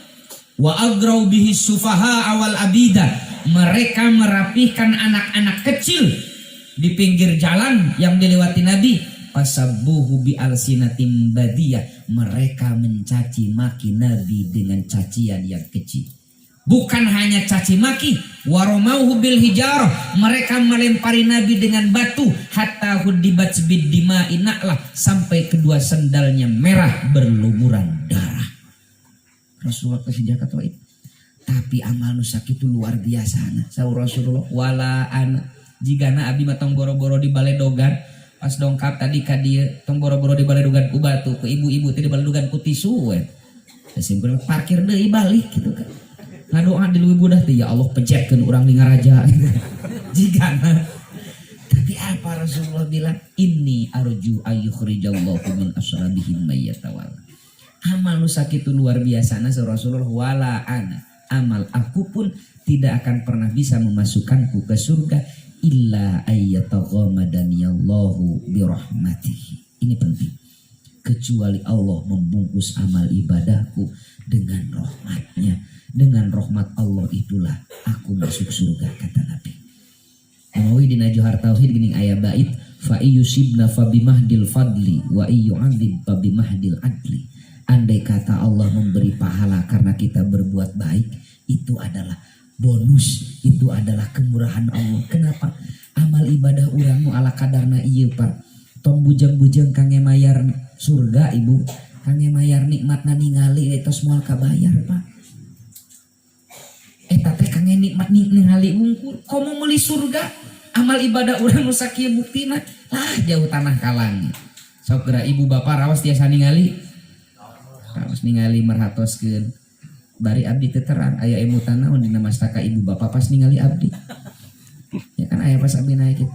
wa agrau bihi sufaha awal abida, mereka merapihkan anak-anak kecil di pinggir jalan yang dilewati Nabi. Pasabbuhu bi alsinatin badiyah, mereka mencaci maki Nabi dengan cacian yang kecil. Bukan hanya caci maki, waromauhu bil hijarah, mereka melempari Nabi dengan batu hatta hudibat bid dima'i na'lah, sampai kedua sendalnya merah berlumuran darah. Rasulullah kesejak atau itu. Tapi amal nusak itu luar biasa. Saur Rasulullah, wala an jigana abi matong boro-boro di baledogan. Pas dongkap tadi ka dieu tong boro-boro di baledogan ku batu, ku ibu-ibu teh di baledogan ku tisu we. Simpel parkir deui balik gitu kan. Ngadoa di leuwih budah teh ya Allah pejetkeun urang di ngaraja. Jigana. Tapi apa Rasulullah bilang, inni arju ayyukhrijallahu min asrabihim mayyatawalla. Amal nu sakitu luar biasana Rasulullah, wala ana, amal aku pun tidak akan pernah bisa memasukkanku ke surga illa ayyataghamadaniallahu birahmatihi. Ini penting. Kecuali Allah membungkus amal ibadahku dengan rahmatnya. Dengan rahmat Allah itulah aku masuk surga, kata Nabi. Nawawi dina Johar Tauhid geuning aya bait fa yusibna fa bimahdil fadli wa yu'adzib fa bimahdil adli. Andai kata Allah memberi pahala karena kita berbuat baik, itu adalah bonus, itu adalah kemurahan Allah. Kenapa? Amal ibadah urang ala kadarna ieu Pak. Tong bujang-bujang kangge mayar surga ibu, kangge mayar nikmatna ningali eta moal kabayar Pak. Eta teh kangge nikmat ningali wungkul, komo meuli surga. Amal ibadah urang nu sakieu buktina lah jauh tanah kalang. Sok geura ibu bapak raos tiasa ningali. Raos ningali merhatoskeun. Bari abdi teu terang aya emutan naon dina mastaka ibu bapak pas ningali abdi. Ya kan aya pas abdi naik gitu.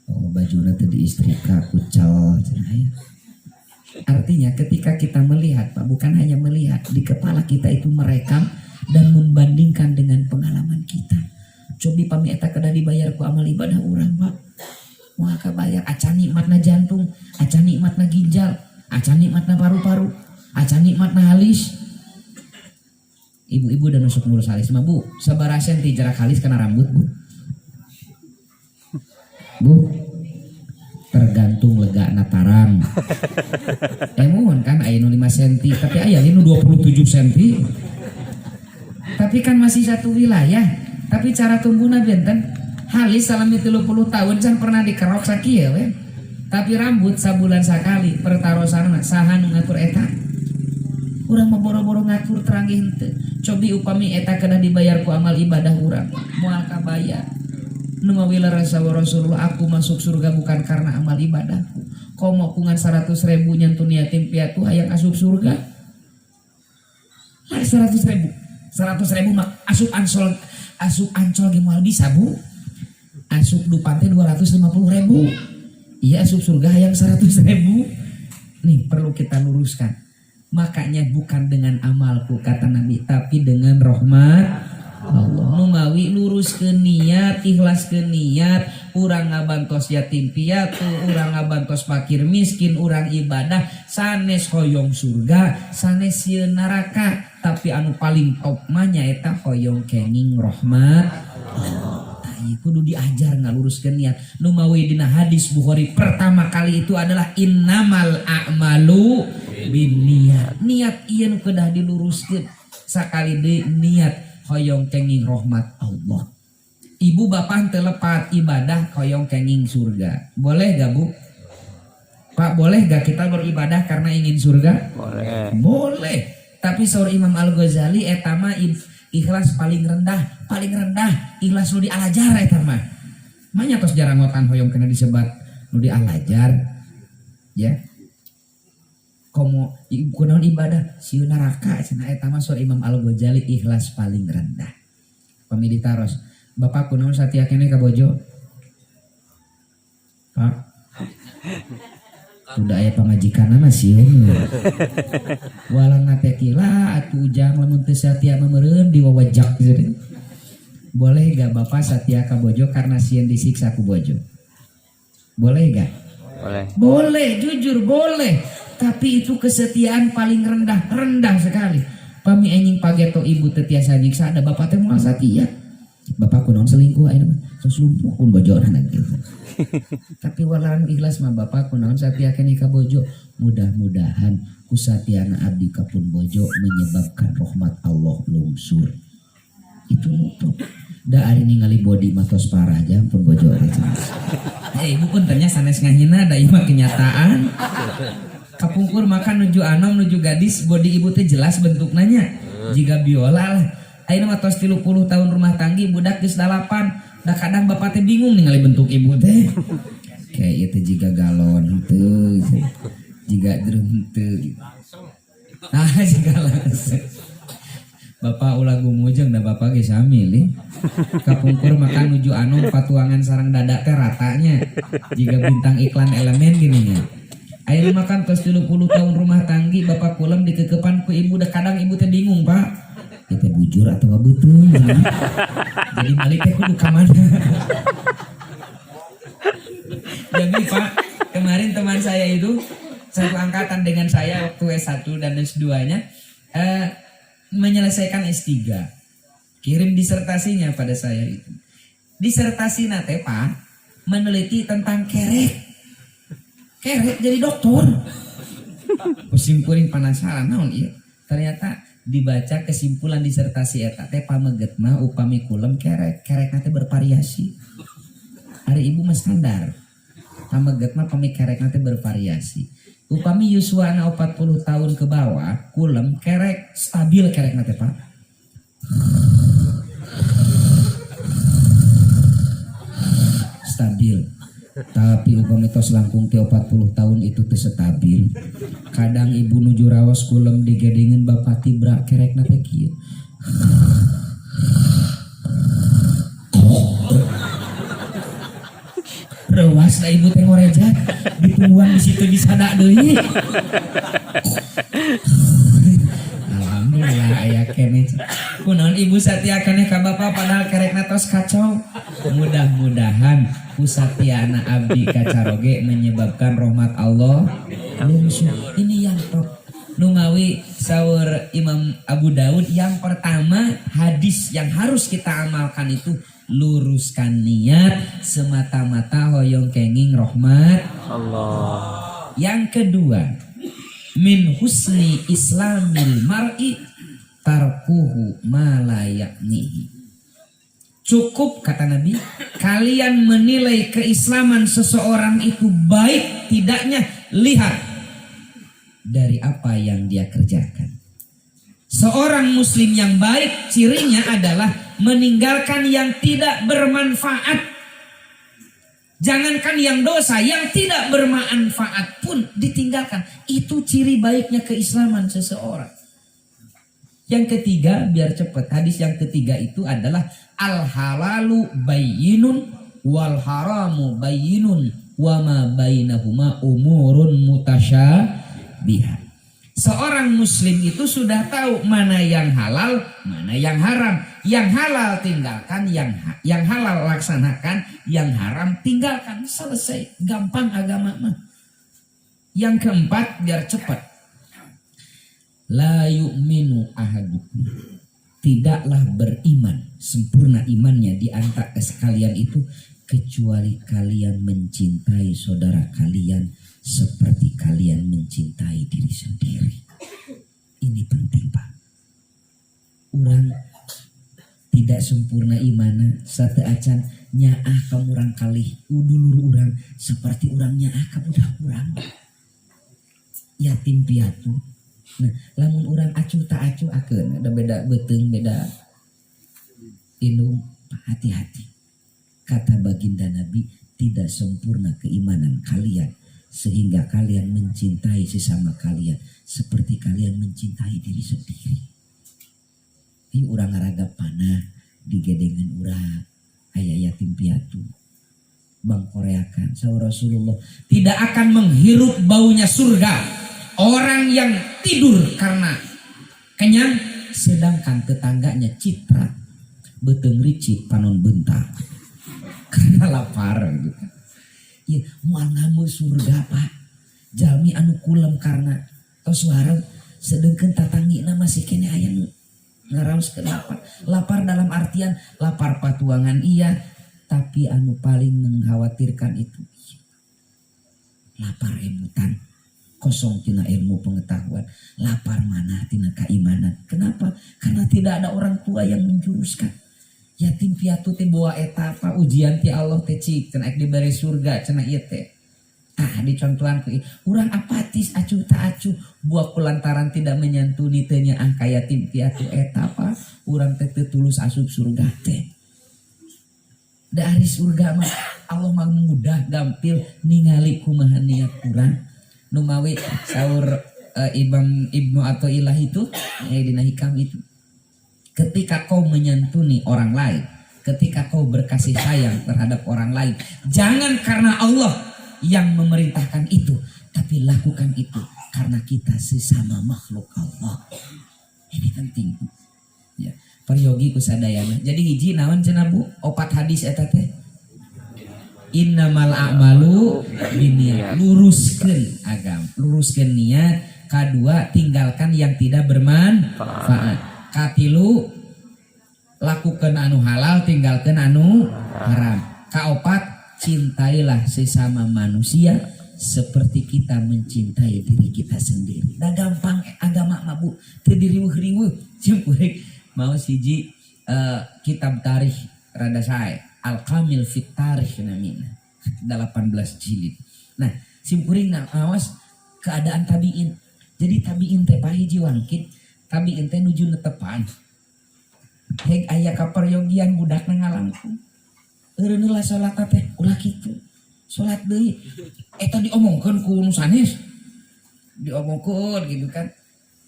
Oh bajuna teu diistrika kucal cenah aya. Artinya ketika kita melihat Pak, bukan hanya melihat, di kepala kita itu merekam dan membandingkan dengan pengalaman kita. Cobi pami eta kedah dibayar ku amal ibadah urang Pak. Moal kabayar acan nikmatna jantung, acan nikmatna ginjal, acan nikmatna paru-paru, acan nikmatna halis. Ibu-ibu dan nusuk ngurus alis mah Bu, sabaraha senti jarak alis kena rambut Bu? Bu, tergantung lega natarang. Mohon kan aya nu 5 cm, tapi aya nu 27 cm. Tapi kan masih satu wilayah, tapi cara tumbuhna benten halis salami 30 tahun can pernah dikerok sakieu we. Tapi rambut sabulan sakali, pertarosana saha nu ngatur eta? Urang mah boro-boro ngatur teranggih henteu. Cobi upami eta kedah dibayar ku amal ibadah urang, moal kabayar. Nu mawila rasa Rasulullah, aku masuk surga bukan karena amal ibadahku. Komo kungan 100.000 nyantun yatim piatu hayang asup surga. Lah 100.000 mah asup ancol ge moal bisa Bu. Asup dupan teh 250.000. Iya asup surga hayang 100.000. Nih perlu kita luruskan. Makanya bukan dengan amalku kata Nabi, tapi dengan rahmat Allah. Nu mawi lurus lurus ke niat, ikhlas ke niat, urang ngabantos yatim piatu, urang ngabantos fakir miskin, urang ibadah sanes hoyong surga, sanes sieun neraka, tapi anu paling top mah nyaeta hoyong kenging rahmat. Kudu diajar ngaluruskeun niat. Nu mawi dina hadis Bukhari pertama kali itu adalah innamal a'malu binniyat. Niat ieu nu kedah diluruskeun. Sakali deui niat hoyong kenging rahmat Allah. Ibu bapak teu lepat ibadah hoyong kenging surga. Boleh gak Bu? Pak, boleh gak kita beribadah karena ingin surga? Boleh. Boleh. Tapi saur Imam Al-Ghazali eta mah ikhlas paling rendah ikhlas nu dialajar eta mah manya tos jarangotan hoyong kena disebat nu dialajar ya komo kunaon ibadah sieun neraka cenah eta mah saur Imam Al-Ghazali ikhlas paling rendah pamili taros bapak kunaon satia keneh ka bojo Pak udah aya pamajikanna mah sieun walang nate kila atuh ujang lamun teu satia meureun diwawajak gitu. Boleh gak bapak satia ka bojo karena sieun disiksa ku bojo? Boleh gak? Boleh. Boleh, jujur boleh. Tapi itu kesetiaan paling rendah sekali. Pami enjing pageto ibu teu tiasa nyiksa ada bapak teh moal satia. Bapak kunaon selingkuh ayeuna mah tos lumpuh pun bojona gitu. Tapi walang ikhlas mah bapak kunaon satia keneh ka bojo mudah-mudahan kusatiana abdi ka pun bojo menyebabkan rahmat Allah lungsur itu nutup da ari ningali body matos parah aja pun bojo ibu pun ternyata sanes ngahina da ieu mah kenyataan kapungkur makan nuju anom nuju gadis body ibu teh jelas bentuknya jiga biola lah ayeuna mah tos 30 tahun rumah tanggi budak geus 8 da kadang bapak teh bingung ningali bentuk ibu teh kayak itu jiga galon henteu jiga drum henteu jiga langsung bapak ulah gumujeng da bapak ge sami li kapungkur makan nuju anu patuangan sareng dada teh ratanya jiga bintang iklan elemen gini nya ayeuna makan tos 30 tahun rumah tanggi bapak kulem dikekepan ku ibu da kadang ibu teh bingung Pak kita bujur atau betul jadi balik teh kudu ka mana jadi Pak kemarin teman saya itu satu angkatan dengan saya waktu S1 dan S2 nya menyelesaikan S3 kirim disertasinya pada saya itu disertasi nate Pak meneliti tentang kerek jadi dokter kusimpuling penasaran naon ieu ternyata dibaca kesimpulan disertasi eta teh pamegetna upami kulem kerek nate bervariasi hari ibu mah standar pamegetna pami kerek nate bervariasi upami yuswana 40 tahun ke bawah kulem kerek stabil kerek nate Pak stabil tapi upami tos langkung teh 40 tahun itu teu stabil kadang ibu nuju raos kulem digedengeun bapak tibra kerek nate kieu rewas da ibu teh ngorejat ditungguan di situ disada deui alhamdulillah aya keneh kunaon ibu satia keneh ka bapak padahal kerekna tos kacau mudah-mudahan kusatiana abdi kacaroge menyebabkan rahmat Allah lungsur ini yang top numawi saur Imam Abu Daud yang pertama hadis yang harus kita amalkan itu luruskan niat semata-mata hoyong kenging rahmat Allah. Yang kedua min husni islamil mar'i tarkuhu ma la yaknihi. Cukup kata Nabi kalian menilai keislaman seseorang itu baik tidaknya lihat dari apa yang dia kerjakan. Seorang muslim yang baik cirinya adalah meninggalkan yang tidak bermanfaat. Jangankan yang dosa, yang tidak bermanfaat pun ditinggalkan. Itu ciri baiknya keislaman seseorang. Yang ketiga, biar cepat, hadis yang ketiga itu adalah al-halalu bayyinun wal haramu bayyinun wa ma bainahuma umurun mutasyabihah. Seorang muslim itu sudah tahu mana yang halal, mana yang haram. Yang halal tinggalkan, yang halal laksanakan, yang haram tinggalkan. Selesai, gampang agama mah. Yang keempat biar cepat. La yu'minu ahadukum. Tidaklah beriman, sempurna imannya di antara sekalian itu kecuali kalian mencintai saudara kalian seperti kalian mencintai diri sendiri. Ini penting, Pak. Orang tidak sempurna iman satu acan nyaah kamu orang kali udulur orang seperti orangnya ka budak orang yatim piatu. Nah, lamun orang acuh tak acuh akeun ada beda beteng beda indung, hati-hati. Kata baginda Nabi, tidak sempurna keimanan kalian sehingga kalian mencintai sesama kalian seperti kalian mencintai diri sendiri. Ini urang ngaraga panah digedengan urang aya yatim piatu bang koreakan saur Rasulullah tidak akan menghirup baunya surga orang yang tidur karena kenyang sedangkan tetangganya citra beteng ricit panon bentak karena lapar gitu. Ya, moal ngamul surga Pak jalmi anu kulem karena tos wareng sedengkeun tatangina masih kene aya ngaraos kenapa lapar dalam artian lapar patuangan iya tapi anu paling mengkhawatirkan itu lapar ebutan kosong tina ilmu pengetahuan lapar mana tina keimanan. Kenapa? Karena tidak ada orang tua yang menjuruskan. Yatim piatu teh bawa eta apa ujian ti Allah teh cik cenah diberi surga cenah ieu teh dicontohan ke urang apatis acuh tak acuh buah kulantaran tidak menyantuni tanya angka yatim piatu eta apa urang teh tulus asup surga teh dari surga mah Allah mah mudah gampil ningali kumaha niat urang nu mawi saur Ibnu Athaillah itu dina hikam itu ketika kau menyantuni orang lain ketika kau berkasih sayang terhadap orang lain jangan karena Allah yang memerintahkan itu tapi lakukan itu karena kita sesama makhluk Allah. Ini penting ya peryogi kusadayana. Jadi hiji naon cenah Bu opat hadis eta teh innamal a'malu binniyat luruskeun agama luruskeun niat kadua tinggalkan yang tidak bermanfaat katilu lakukan anu halal tinggalkan anu haram kaopat cintailah sesama manusia seperti kita mencintai diri kita sendiri. Dah gampang agama mah Bu, teu diriweuh-riweuh. Cimpurik mau siji kitab tarikh rada sae, Al-Kamil fit Tarikh namina. 18 jilid. Nah, simpuring awas keadaan tabiin. Jadi tabiin teh pahiji wangkit, tabiin teh nuju netepan. Heg aya kaperyogian budakna ngalangkung. Eureuneuh lah salat teh ulah kitu. Salat deui. Eta diomongkeun ku nu sanes. Diomongkeun gitu kan.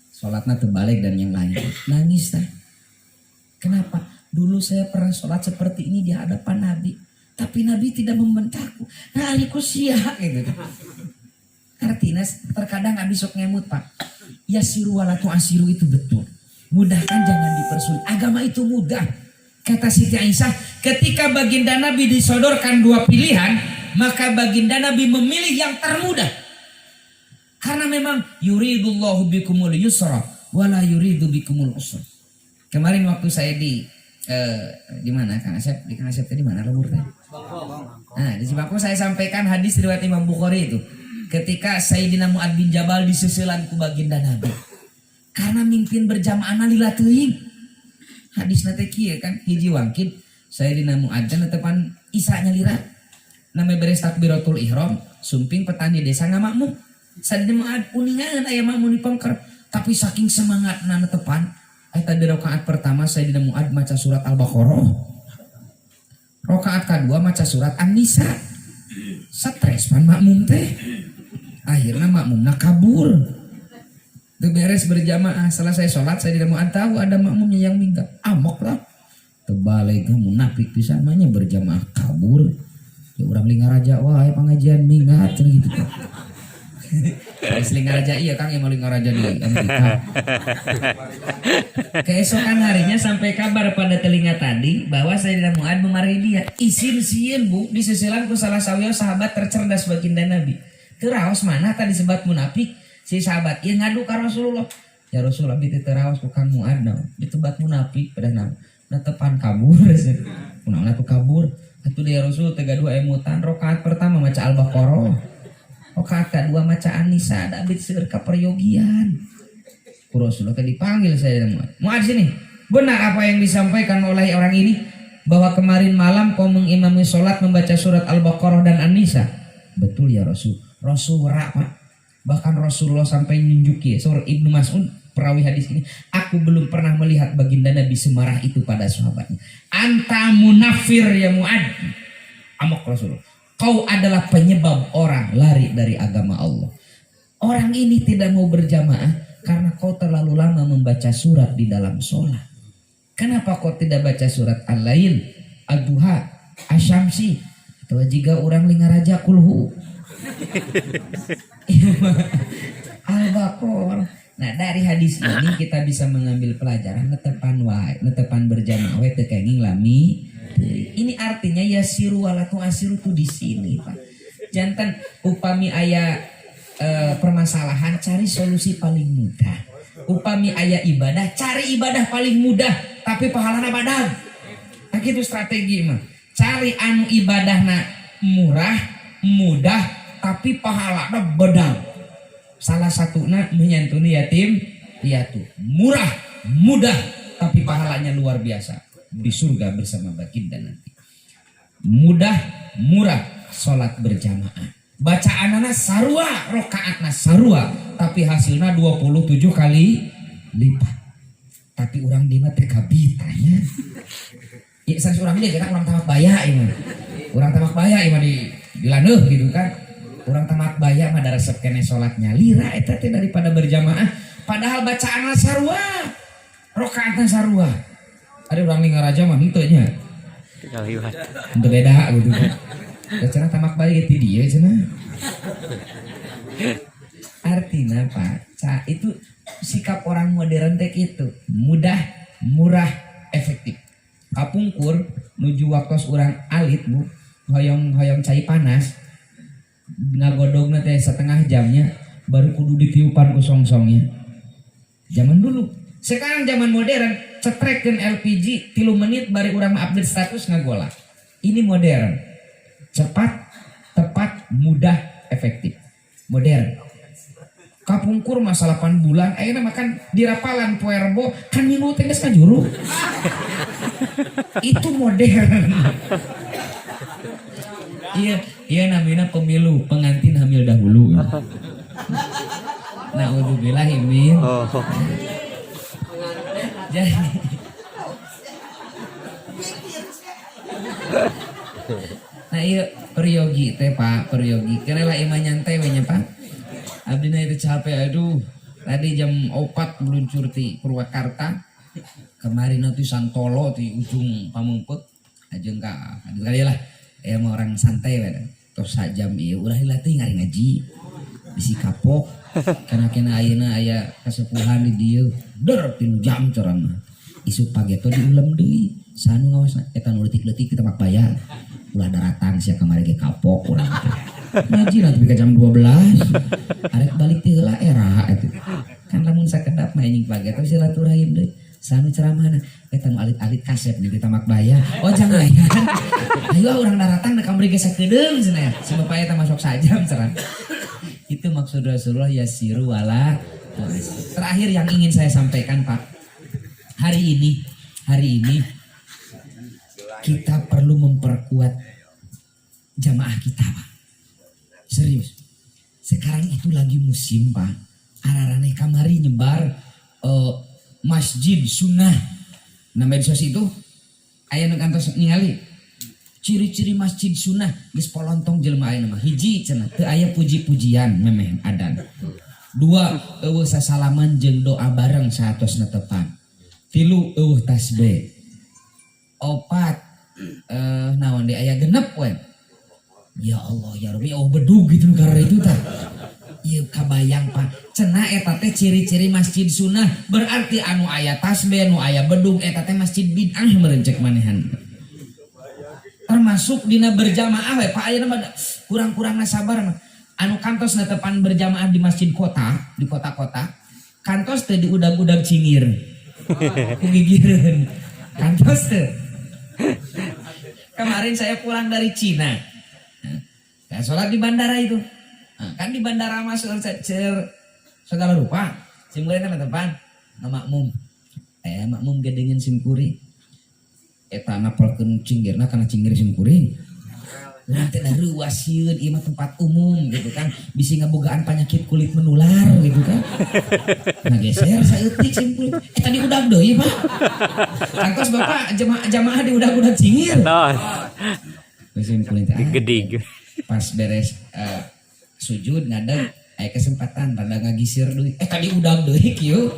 Salatna teu balik dan yang lain. Nangis tah. Kenapa? Dulu saya pernah salat seperti ini di hadapan Nabi, tapi Nabi tidak membentakku. Nah, aliku sia gitu. Artinya terkadang Abi sok ngemut, Pak. Yasiru wala tu'asiru itu betul. Mudahkan jangan dipersulit. Agama itu mudah. Kata Siti Aisyah, ketika baginda Nabi disodorkan dua pilihan, maka baginda Nabi memilih yang termudah. Karena memang yuridullahu bikumul yusra wala yuridu bikumul usra. Kemarin waktu saya di mana Kang Asep? Di Kang Asep tadi mana lembur teh? Nah, di Cibangko saya sampaikan hadis riwayat Imam Bukhari itu. Ketika Sayyidina Mu'ad bin Jabal disusulan ku baginda Nabi. Karena mimpin berjamaah lila teuing. Hadis nate kieu kan hiji wangkit Sayyidina Mu'adz netepan isanya lira name beres takbiratul ihram sumping petani desa ngamakmum Sayyidina Mu'adz uningan aya makmum di pangker tapi saking semangatna netepan eta di rakaat pertama Sayyidina Mu'adz maca surat Al-Baqarah rakaat kedua maca surat An-Nisa stres pan makmum teh akhirna makmumna kabur. Beres berjamaah selesai sholat saya tidak mau tahu ada makmumnya yang minggat amok lah terbalik munafik bisa namanya berjamaah kabur ya orang lingar aja wah pengajian minggat gitu Lingaraja iya Kang yang mau Lingaraja di Amerika. Keesokan harinya sampai kabar pada telinga tadi bahwa Sayyidina Mu'ad memarahi dia. Isin sieun Bu di sisilan ku salah sawiyo sahabat tercerdas baginda Nabi. Teraos mana tadi sebat munafik si sahabat ieu ngadu ka Rasulullah. Ya Rasulullah bi teu teraos ku Kang Mu'ad naon ditebat munafik pada naon. Natepan kabur. Kunaon atuh kabur? Atuh dia Rasul teu gaduh emutan rakaat pertama maca Al-Baqarah. Rakaat kedua maca An-Nisa da abdi seueur ka peryogian. Ku Rasulullah teh dipanggil saya Mu'ad. Mu'ad sini. Benar apa yang disampaikan oleh orang ini bahwa kemarin malam kau mengimami salat membaca surat Al-Baqarah dan An-Nisa? Betul ya Rasul. Rasul wara Pak. Bahkan Rasulullah sampai nunjuki surah Ibnu Mas'ud perawi hadis ini, aku belum pernah melihat baginda Nabi semarah itu pada sahabatnya. Anta munafir ya Mu'ad. Amok Rasulullah. Kau adalah penyebab orang lari dari agama Allah. Orang ini tidak mau berjamaah karena kau terlalu lama membaca surat di dalam sholat. Kenapa kau tidak baca surat Al-Lail, Al-Duha, Asy-Syamsi, atau jika orang lingaraja kulhu. Al-Baqarah. Nah dari hadis ini kita bisa mengambil pelajaran netepan berjamaah we teu kenging lami. Ini artinya yasiru walatu asiru tuh di sini Pak. Jantan upami aya permasalahan cari solusi paling mudah. Upami aya ibadah cari ibadah paling mudah tapi pahalana badag. Nah gitu strategi mah. Cari anu ibadahna murah, mudah tapi pahalana badag. Salah satunya menyantuni yatim piatu. Murah, mudah, tapi pahalanya luar biasa. Di surga bersama baginda nanti. Mudah, murah, sholat berjamaah. Bacaanana sarua, rokaatna sarua. Tapi hasilnya 27 kali lipat. Tapi orang dina teh kabitanya. Ya san urang dia kan orang tamak baya ieu. Urang tamak baya ieu di dilaneuh gitu kan. Orang tamak baya mah da resep kene salatnya lira eta teh daripada berjamaah padahal bacaanna sarua rakaatna sarua. Ada urang lingaraja mah henteu nya. Kaliwat. Henteu beda gitu. Da cenah tamak baya ti dieu cenah. Artinya Pak, itu sikap orang modern teh itu mudah, murah, efektif. Kapungkur nuju waktos urang alit Bu, hoyong cai panas. Ngagodogna teh setengah jamnya baru kudu ditiupan ku songsongnya. Zaman dulu. Sekarang zaman modern cetrekeun LPG 3 menit bari urang update status ngagola. Ini modern. Cepat, tepat, mudah, efektif. Modern. Kapungkur masa 8 bulan ayeuna makan di rapalan poe Rebo kan minggu teh geus kajuru. Itu modern. Iya namanya pemilu pengantin hamil dahulu. Naudzubillah min. Jadi nah iya peryogi teh Pak, peryogi. Kenapa iman nyantai we nya Pak? Abdi na itu capek aduh. Tadi jam 4 meluncur ti Purwakarta. Kemarin nanti Santolo di ujung Pamengpeuk. Ajeng ka kali lah. Ya mau orang santai lah, terus sajam iya ulah dilatih ngari ngaji, bisi kapok, karena kena ayeuna aya kasepuhan di dieu, der 3 jam corana, isuk pageto diulam deui, sanu ngawasna, eta nu leutik-leutik kita mak bayar, ulah daratan sia kamari ge kapok urang teh, ngaji nanti ka jam 12, arek balik teh heula era atuh, kan lamun sakedap mah anjing pageto silaturahim deui. Sanu ceramahna eta nu alit-alit kasep di tamak baya. Oh jangan ya. Ayo urang daratan da kamari ge sakedeung cenah. Sabapa eta masuk sajam cenah. Itu maksud Rasulullah yasiru wala. Terakhir yang ingin saya sampaikan Pak. Hari ini kita perlu memperkuat jamaah kita Pak. Serius. Sekarang itu lagi musim Pak. Ararane kamari nyebar masjid sunnah. Nah medsos itu aya nu kantos ningali ciri-ciri masjid sunnah geus polontong jelema aya mah. Hiji cenah teu aya puji-pujian memeh adan. 2 eueuh sasalaman jeung doa bareng satos netepan. 3 eueuh tasbih. 4 naon deui aya genep we. Ya Allah ya Rabbi bedug gitu karena itu tah. Ieu kabayang Pak, cenah eta teh ciri-ciri masjid sunnah, berarti anu aya tasbih, anu aya bedug eta teh masjid bid'ah meureun cek manehan. Termasuk dina berjamaah we Pak ayeuna mah kurang-kurangna sabar mah. Anu kantos netepan berjamaah di masjid kota, di kota-kota, kantos teh di udag-udag cingir. Kugigireun. Kantos teh. Kemarin saya pulang dari Cina. Saya sholat di bandara itu. Kan di bandara masuk segala rupa. Simkuring kan tepan, makmum. Makmum gedengin simkuring. Eta napalkeun cinggirna kana cinggir simkuring. Nanti ada ruas sieun ieu tempat umum gitu kan. Bisi ngabogaan penyakit kulit menular gitu kan. Nah geser saeutik simkuring. Tadi udah deui Pak. Kangkos Bapak jamaah di udah cingir. Simkuring teh Gedig. pas beres sujud ngadeg aya kesempatan rada ngagisir deui tadi udah deui kieu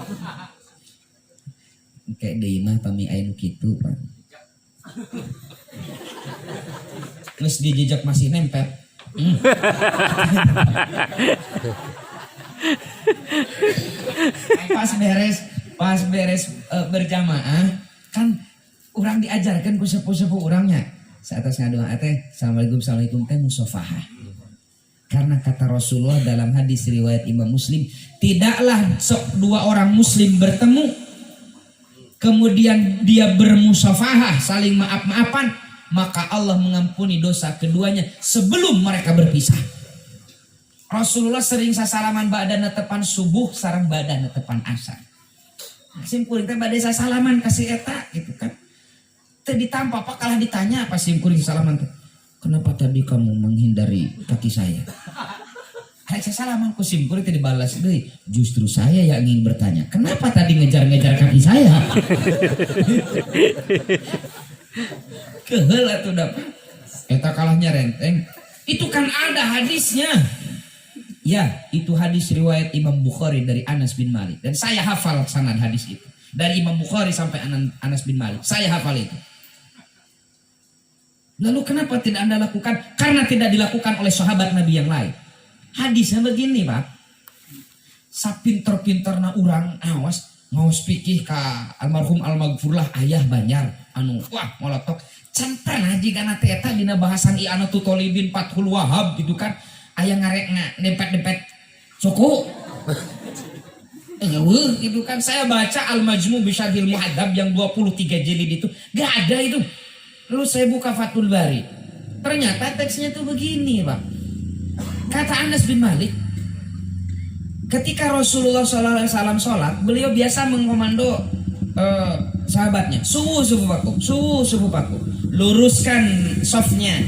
kayak deui mah pami aya nu kitu Pak geus dijejak masih nempel pas beres berjamaah kan urang diajarkan ku sepuh-sepuh urangnya saat ngadoa teh assalamualaikum teh musafahah. Karena kata Rasulullah dalam hadis riwayat Imam Muslim, tidaklah dua orang muslim bertemu kemudian dia bermusafahah saling maaf-maafan, maka Allah mengampuni dosa keduanya sebelum mereka berpisah. Rasulullah sering sasalaman ba'da netepan subuh sareng ba'da netepan asar. Simkuring teh bade sasalaman kasih eta gitu kan. Teh ditampa apa kalah ditanya apa simkuring salaman teh. Kenapa tadi kamu menghindari kaki saya? Hai saya salaman ku simkuring teh dibalas deui. Justru saya yang ingin bertanya, kenapa tadi ngejar-ngejar kaki saya? Keheul atuh da. Eta kalahnya renteng. Itu kan ada hadisnya. Ya, itu hadis riwayat Imam Bukhari dari Anas bin Malik. Dan saya hafal sanad hadis itu. Dari Imam Bukhari sampai Anas bin Malik. Saya hafal itu. Lalu kenapa tidak Anda lakukan? Karena tidak dilakukan oleh sahabat Nabi yang lain. Hadisnya begini Pak. Sapinter-pinterna urang awas. Ngaos pikih ka almarhum almaghfurlah ayah Banjar. Anu wah molotok. Cantan haji kana eta dina bahasan i'ana tutolibin Fathul Wahhab gitu kan. Ayah ngarek dempet-dempet suku. Gitu kan saya baca Al-Majmu' Bisyarhil Muhadzab yang 23 jilid itu gak ada itu. Lalu saya buka Fathul Bari. Ternyata teksnya tuh begini Pak. Kata Anas bin Malik, ketika Rasulullah SAW sholat, beliau biasa mengkomando sahabatnya, suhu paku, luruskan softnya.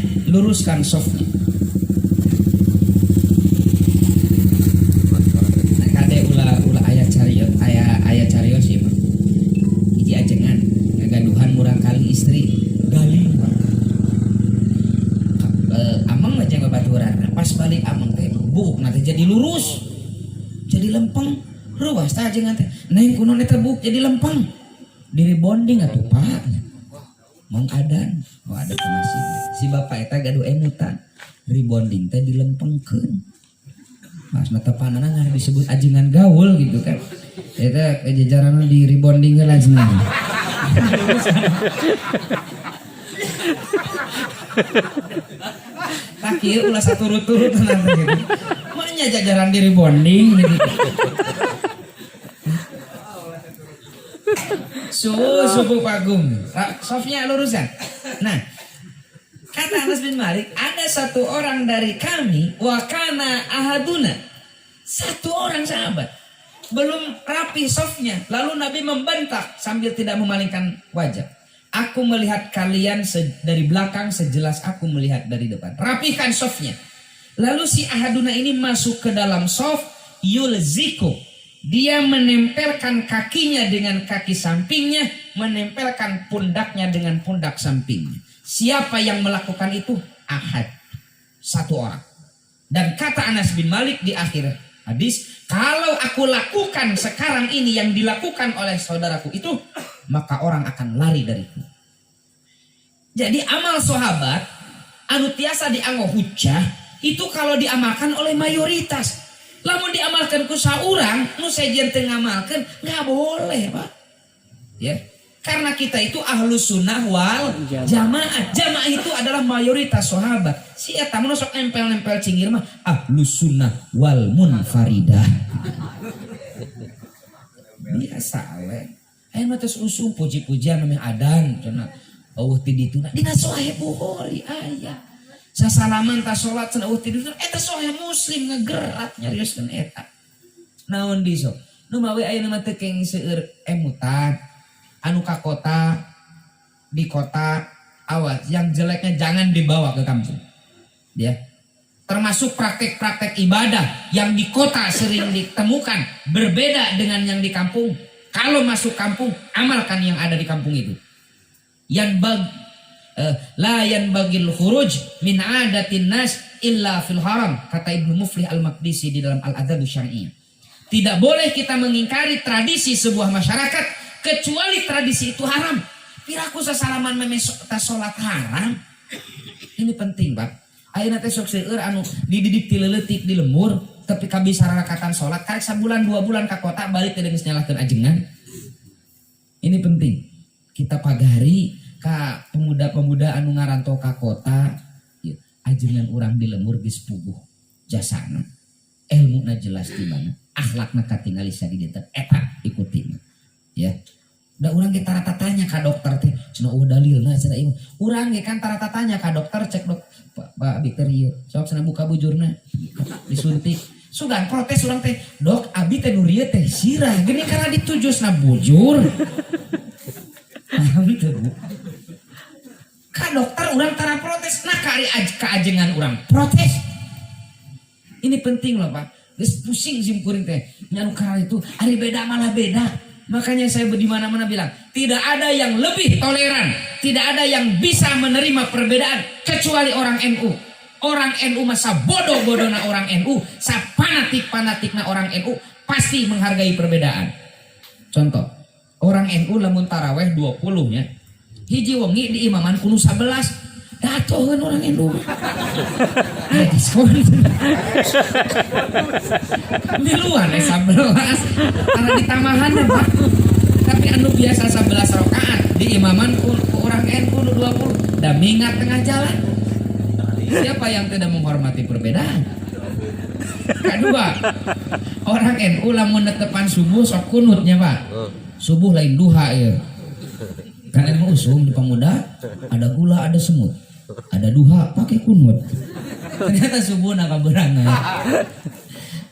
Ayat carios ya Pak. Iji ajengan ngagaduhan murang kali istri galing Pak. Amang aja ngebaturan. Pas balik amang teh buk nanti jadi lurus. Jadi lempeng. Ruas teh ajengan teh. Neng kuno eta buk jadi lempeng. Diri bonding atuh Pak. Mang adan. Oh ada ke masjid. Si bapak eta gaduh emutan. Rebonding teh dilempengkeun. Mas netepanana ngah disebut ajengan gaul gitu kan. Eta kejajaran di rebonding lah sebenarnya. Tak kieu ulah saturut-turut nanti gitu. Makanya jajaran di rebonding gitu. Subuh pagum. Sofnya lurusan. Nah, kata Anas bin Malik, ada satu orang dari kami, wakana ahaduna. Satu orang sahabat. Belum rapi softnya. Lalu Nabi membentak sambil tidak memalingkan wajah. Aku melihat kalian dari belakang sejelas aku melihat dari depan. Rapihkan softnya. Lalu si ahaduna ini masuk ke dalam soft. Yulziku. Dia menempelkan kakinya dengan kaki sampingnya. Menempelkan pundaknya dengan pundak sampingnya. Siapa yang melakukan itu? Ahad. Satu orang. Dan kata Anas bin Malik di akhir hadis, kalau aku lakukan sekarang ini yang dilakukan oleh saudaraku itu, maka orang akan lari dariku. Jadi amal sahabat anu tiasa dianggo hujjah itu kalau diamalkan oleh mayoritas. Lamun diamalkan ku saurang nu sejen teu ngamalkeun nggak boleh Pak ya, karena kita itu ahlus sunnah wal jamaah. Jamaah itu adalah mayoritas sahabat. Si eta mah sok nempel-nempel cingir mah ahlus sunnah wal munfaridah. Biasa we. Aya mah tos usum puji-pujian namanya adan cenah. Eueuh ti dituna dina Sahih Bukhari aya. Sasalaman ta salat cenah eueuh ti dituna eta Sahih Muslim ngagerak nyarioskeun eta. Naon di sok? Nu mawi aya mah teu kenging seueur emutan. Anu ka kota di kota awas yang jeleknya jangan dibawa ke kampung ya, termasuk praktek-praktek ibadah yang di kota sering ditemukan berbeda dengan yang di kampung. Kalau masuk kampung amalkan yang ada di kampung itu. La yanbagil khuruj min adatin nas illa fil haram, kata Ibnu Muflih Al-Maqdisi di dalam Al-Adab Syar'iyyah. Tidak boleh kita mengingkari tradisi sebuah masyarakat kecuali tradisi itu haram. Piraku sasalaman tas salat haram. Ini penting Pak. Ayeuna teh sok seueur anu dididik ti leuletik di lembur tapi kabisa rakatan salat karek sabulan 2 bulan ka kota balik teh geus nyalakeun ajengan. Ini penting. Kita pagari ka pemuda-pemuda anu ngarantau ka kota, ya, ajengan urang di lembur geus puguh jasana. Ilmuna jelas di mana, akhlakna katingali sagideun eta ikutin. Ya, da urang ge tarata tanya ka dokter teh, cenah dalilna cenah ieu. Urang ge kan tarata tanya ka dokter cek dok, Pak abi teh ieu, sok cenah buka bujurna, disuntik. Sugan protes urang teh, dok abi teh nu rieu teh sirah, gini kana ditujusna bujur. Paham teu Bu? Ka dokter urang tara protes, nah ka ajengan urang protes. Ini penting loh Pak, geus pusing sim kuring teh, nya kana itu ari beda malah beda. Makanya saya di mana-mana bilang, tidak ada yang lebih toleran, tidak ada yang bisa menerima perbedaan kecuali orang NU. Orang NU masa bodoh-bodohna orang NU, sa fanatik-fanatikna orang NU pasti menghargai perbedaan. Contoh, orang NU lamun taraweh 20 nya. Hiji wengi di imaman kudu 11. Datoheun orang NU. Di luar 11 karena di tamahan Pak. Tapi anu biasa 11 rakaat di imaman orang NU 20 da mingat tengah jalan. Siapa yang tidak menghormati perbedaan? Kedua, orang NU lamun netepan subuh sok kunutnya Pak. Subuh lain duha ya. Karena emang usum di pemuda ada gula ada semut. Ada duha pakai kunut. Ternyata subuh nak kaberangan.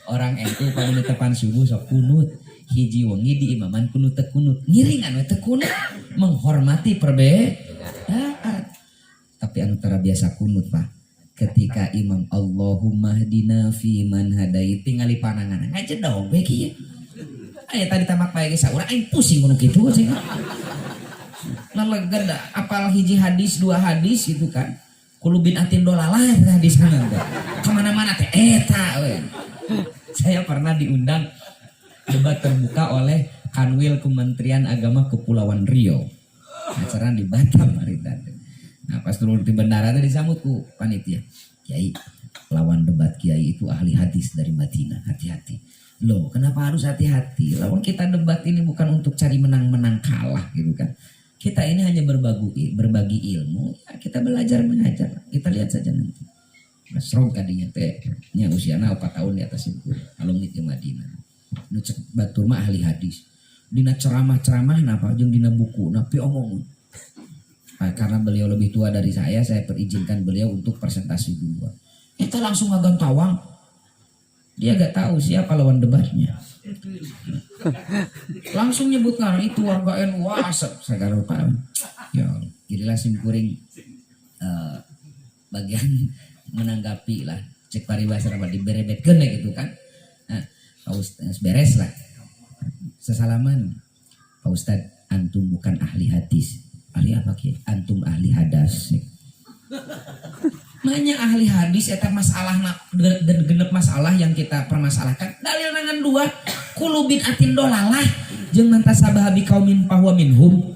Orang NU kalau netepan subuh sok kunut. Hiji wengi di imaman kunut teu kunut. Ngiringan we teu kunut. Menghormati perbedaan. Tapi antara biasa kunut Pak. Ketika imam Allahumma hdina fi man hadait tingali panangan ngajedog we kieu. Aya tadi tamak bae ge saurang aing pusing kudu kitu sih. Lalegenda apal hiji hadis 2 hadis gitu kan. Kulubin atin dolalah hadis sana. Kemana-mana teh eta we. Saya pernah diundang debat terbuka oleh Kanwil Kementerian Agama Kepulauan Riau. Acara di Batam hari tadi. Nah pas turun di bandara tadi disambut ku panitia. Kiai, lawan debat Kiai itu ahli hadis dari Madinah. Hati-hati. Loh, kenapa harus hati-hati? Lawan kita debat ini bukan untuk cari menang-menang kalah gitu kan. Kita ini hanya berbagi ilmu. Ya, kita belajar mengajar. Kita lihat saja nanti. Masrong kadinya teh nya usiana 4 tahun di atas itu. Alumni di Madinah. Nu cek batur mah ahli hadis. Dina ceramah-ceramah napa jeung dina buku napi omong. Nah, karena beliau lebih tua dari saya perizinkan beliau untuk presentasi dulu. Kita langsung ngagang tawang. Dia gak tahu siapa lawan debatnya. Langsung nyebut kan itu warga NU asap. Saya gak paham. Ya, jadilah simkuring bagian menanggapi lah. Cek paribasa apa diberebet kena gitu kan. Nah, Pak Ustadz beres lah. Sesalaman. Pak Ustadz, antum bukan ahli hadis. Ahli apa ki? Antum ahli hadas. Nanya ahli hadis eta masalah dan genep masalah yang kita permasalahkan. Dalil nangan 2 kulubin atin dolalah jeung mantasabah bi qaumin fahuwa minhum.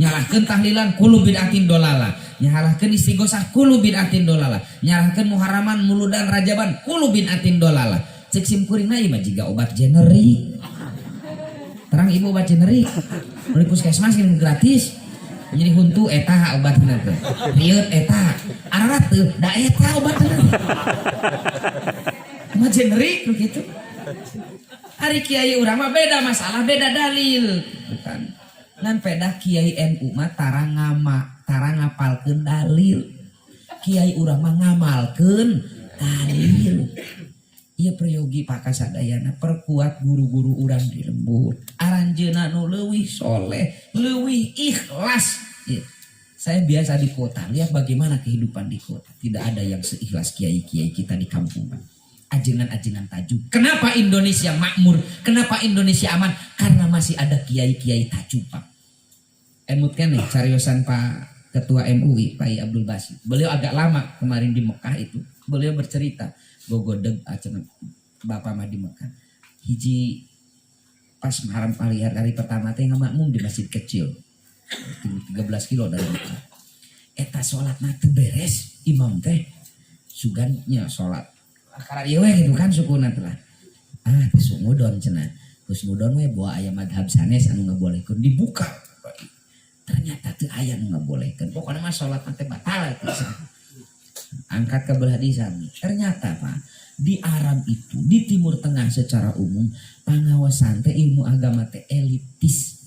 Nyalahkeun tahlilan kulubin atin dolalah. Nyalahkeun istighosah kulubin atin dolalah. Nyalahkeun muharaman muludan rajaban kulubin atin dolalah. cek simkuringna ieu mah jiga obat generik. Terang ibu obat generik. Di puskesmas ini gratis. Jadi huntu eta obatna teh. Rieut eta. Ararat teu da eta obatna. Mah generik begitu. Ari kiai urang mah beda masalah, beda dalil. Bukan. Ngan pedah kiai NU mah tara ngapalkeun dalil. Kiai urang mah ngamalkeun dalil. Ieu prayogi pakasadayana perkuat guru-guru urang di lembur. Aranjeunna nu leuwih soleh, leuwih ikhlas. Ya. Saya biasa di kota, lihat bagaimana kehidupan di kota. Tidak ada yang seikhlas kiai-kiai kita di kampung, Pak. Ajengan-ajengan tajuk. Kenapa Indonesia makmur? Kenapa Indonesia aman? Karena masih ada kiai-kiai tajuk, Pak. Emut kan nih, cariosan Pak Ketua MUI, Pak Abdul Basit. Beliau agak lama kemarin di Mekah itu. Beliau bercerita, gogodeg acan Bapak mah di Mekah. Hiji pas haram hari pertama teh ngamakmum di masjid kecil. 13 kilo dari Mekah. Eta salatna teu beres, imam teh sugannya salat. Karena ieu we gitu kan sukuna teh lah. Teu sumudon cenah. Husnudon we bawa aya madhab sanes anu ngabolehkeun dibuka. Ternyata teu aya nu ngabolehkeun. Pokona mah salat teh batal teh. Angkat ke belah di sami. Ternyata Pak, di Arab itu, di Timur Tengah secara umum, pangawasan teh ilmu agama teh elitis.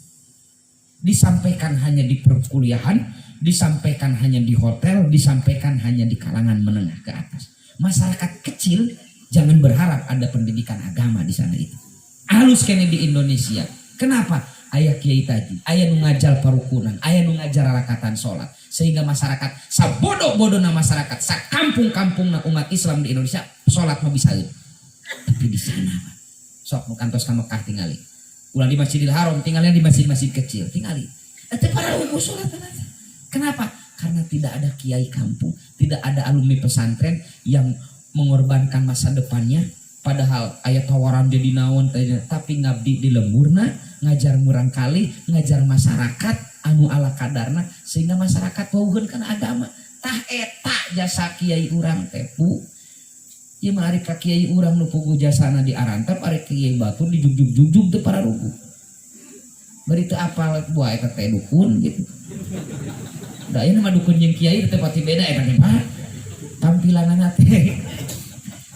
Disampaikan hanya di perkuliahan, disampaikan hanya di hotel, disampaikan hanya di kalangan menengah ke atas. Masyarakat kecil jangan berharap ada pendidikan agama di sana itu. Halus kene di Indonesia. Kenapa? Aya kiai tadi, aya nu ngajar parukunan, aya nu ngajar rakatan salat, sehingga masyarakat sabodoh-bodohna masyarakat, sakampung-kampungna umat Islam di Indonesia salat mah bisa. Tapi di sana Pak, sok nu kantos ka Mekah tingali. Ulah di Masjidil Haram, tinggalnya di masjid-masjid kecil, tinggali. Eta para umum salat. Kenapa? Karena tidak ada kiai kampung, tidak ada alumni pesantren yang mengorbankan masa depannya. Padahal ayat tawaran dia dinaon tapi ngabdi di lemburna, ngajar murang kali, ngajar masyarakat anu ala kadarna sehingga masyarakat wauheun kana agama. Tah eta jasa kiai urang teh pu. Ieu mah ari ka kiai urang nu puguh jasana di Arantep, ari kiai Batur di jugjug-jugjug teu para rugu. Bari teu apal buah eta teh dukun gitu. Da ieu mah dukun jeung kiai teu pati beda eta teh Pak. Tampilanana teh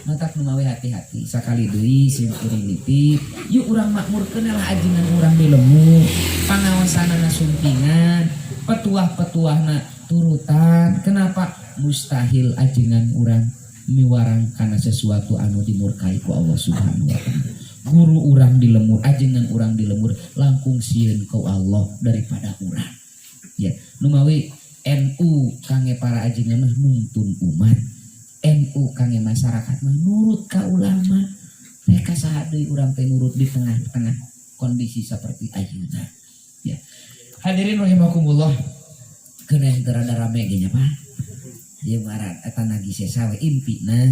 matak nu mawe hati-hati sakali deui simkuring nitip yuk urang makmurkeun lah ajengan urang di lemu pangawasanana sumpingan petuah-petuahna turutan. Kenapa? Mustahil ajengan urang miwarang karena sesuatu anu dimurkai ku Allah Subhanahu wa taala. Guru urang di lemur, ajengan urang di lemur langkung sieun ku Allah daripada urang. Ya, nu mawe NU kangge para ajengan mah nuntun umat. NU kangge masyarakat menurut ka ulama mereka saha deui urang teh nurut di tengah-tengah kondisi seperti ayeuna ya. Hadirin rahimakumullah, keuneuh rada rame ge nya Pak. Ieu ngaran eta nagise sawe impina.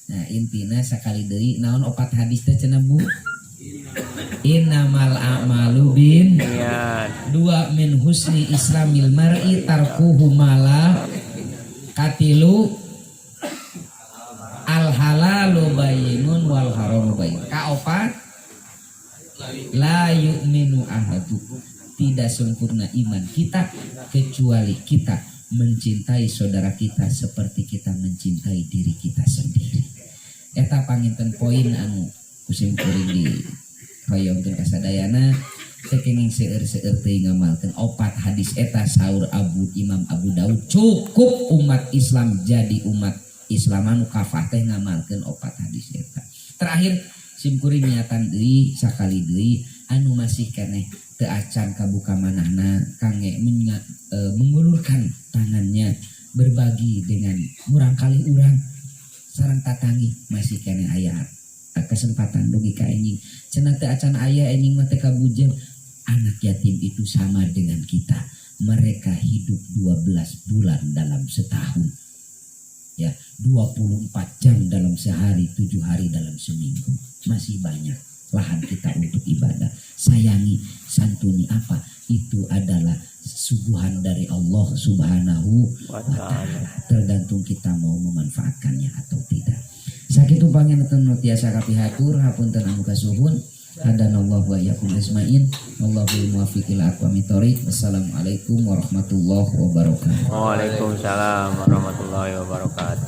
Nah, impina sakali deui naon opat hadis teh cenah Bu? Innamal a'malu bin dua min husni islamil mar'i tarkuhu mala katilu al halalu bayyinun wal haramu bayyin. Kaopat la yu'minu ahadu, tidak sempurna iman kita kecuali kita mencintai saudara kita seperti kita mencintai diri kita sendiri. Eta panginten poin anu kusim kuring di hoyongkeun kasadayana kenging seueur-seueur teuing ngamalkeun opat hadis eta saur Imam Abu Daud. Cukup umat Islam jadi umat Islam anu kafah teh ngamalkeun opat hadis eta. Terakhir simkuring niatan deui sakali deui anu masih keneh teu acan kabuka manahna kangge mengulurkan tangannya berbagi dengan murang kali urang sareng tatangi masih keneh aya kesempatan dugi ka enjing. Cenah teu acan aya enjing mah teh kabujeng. Anak yatim itu sama dengan kita. Mereka hidup 12 bulan dalam setahun. Ya, 24 jam dalam sehari, 7 hari dalam seminggu. Masih banyak lahan kita untuk ibadah. Sayangi, santuni apa? Itu adalah suguhan dari Allah Subhanahu wa ta'ala. Tergantung kita mau memanfaatkannya atau tidak. Sakitu panginten nu tiasa kapihatur hapunten anu kasuhun. Hadanallahu wa iyyakum ajmain. Wallahul muwaffiq ila aqwamit thoriq. Wassalamualaikum warahmatullahi wabarakatuh. Waalaikumsalam warahmatullahi wabarakatuh.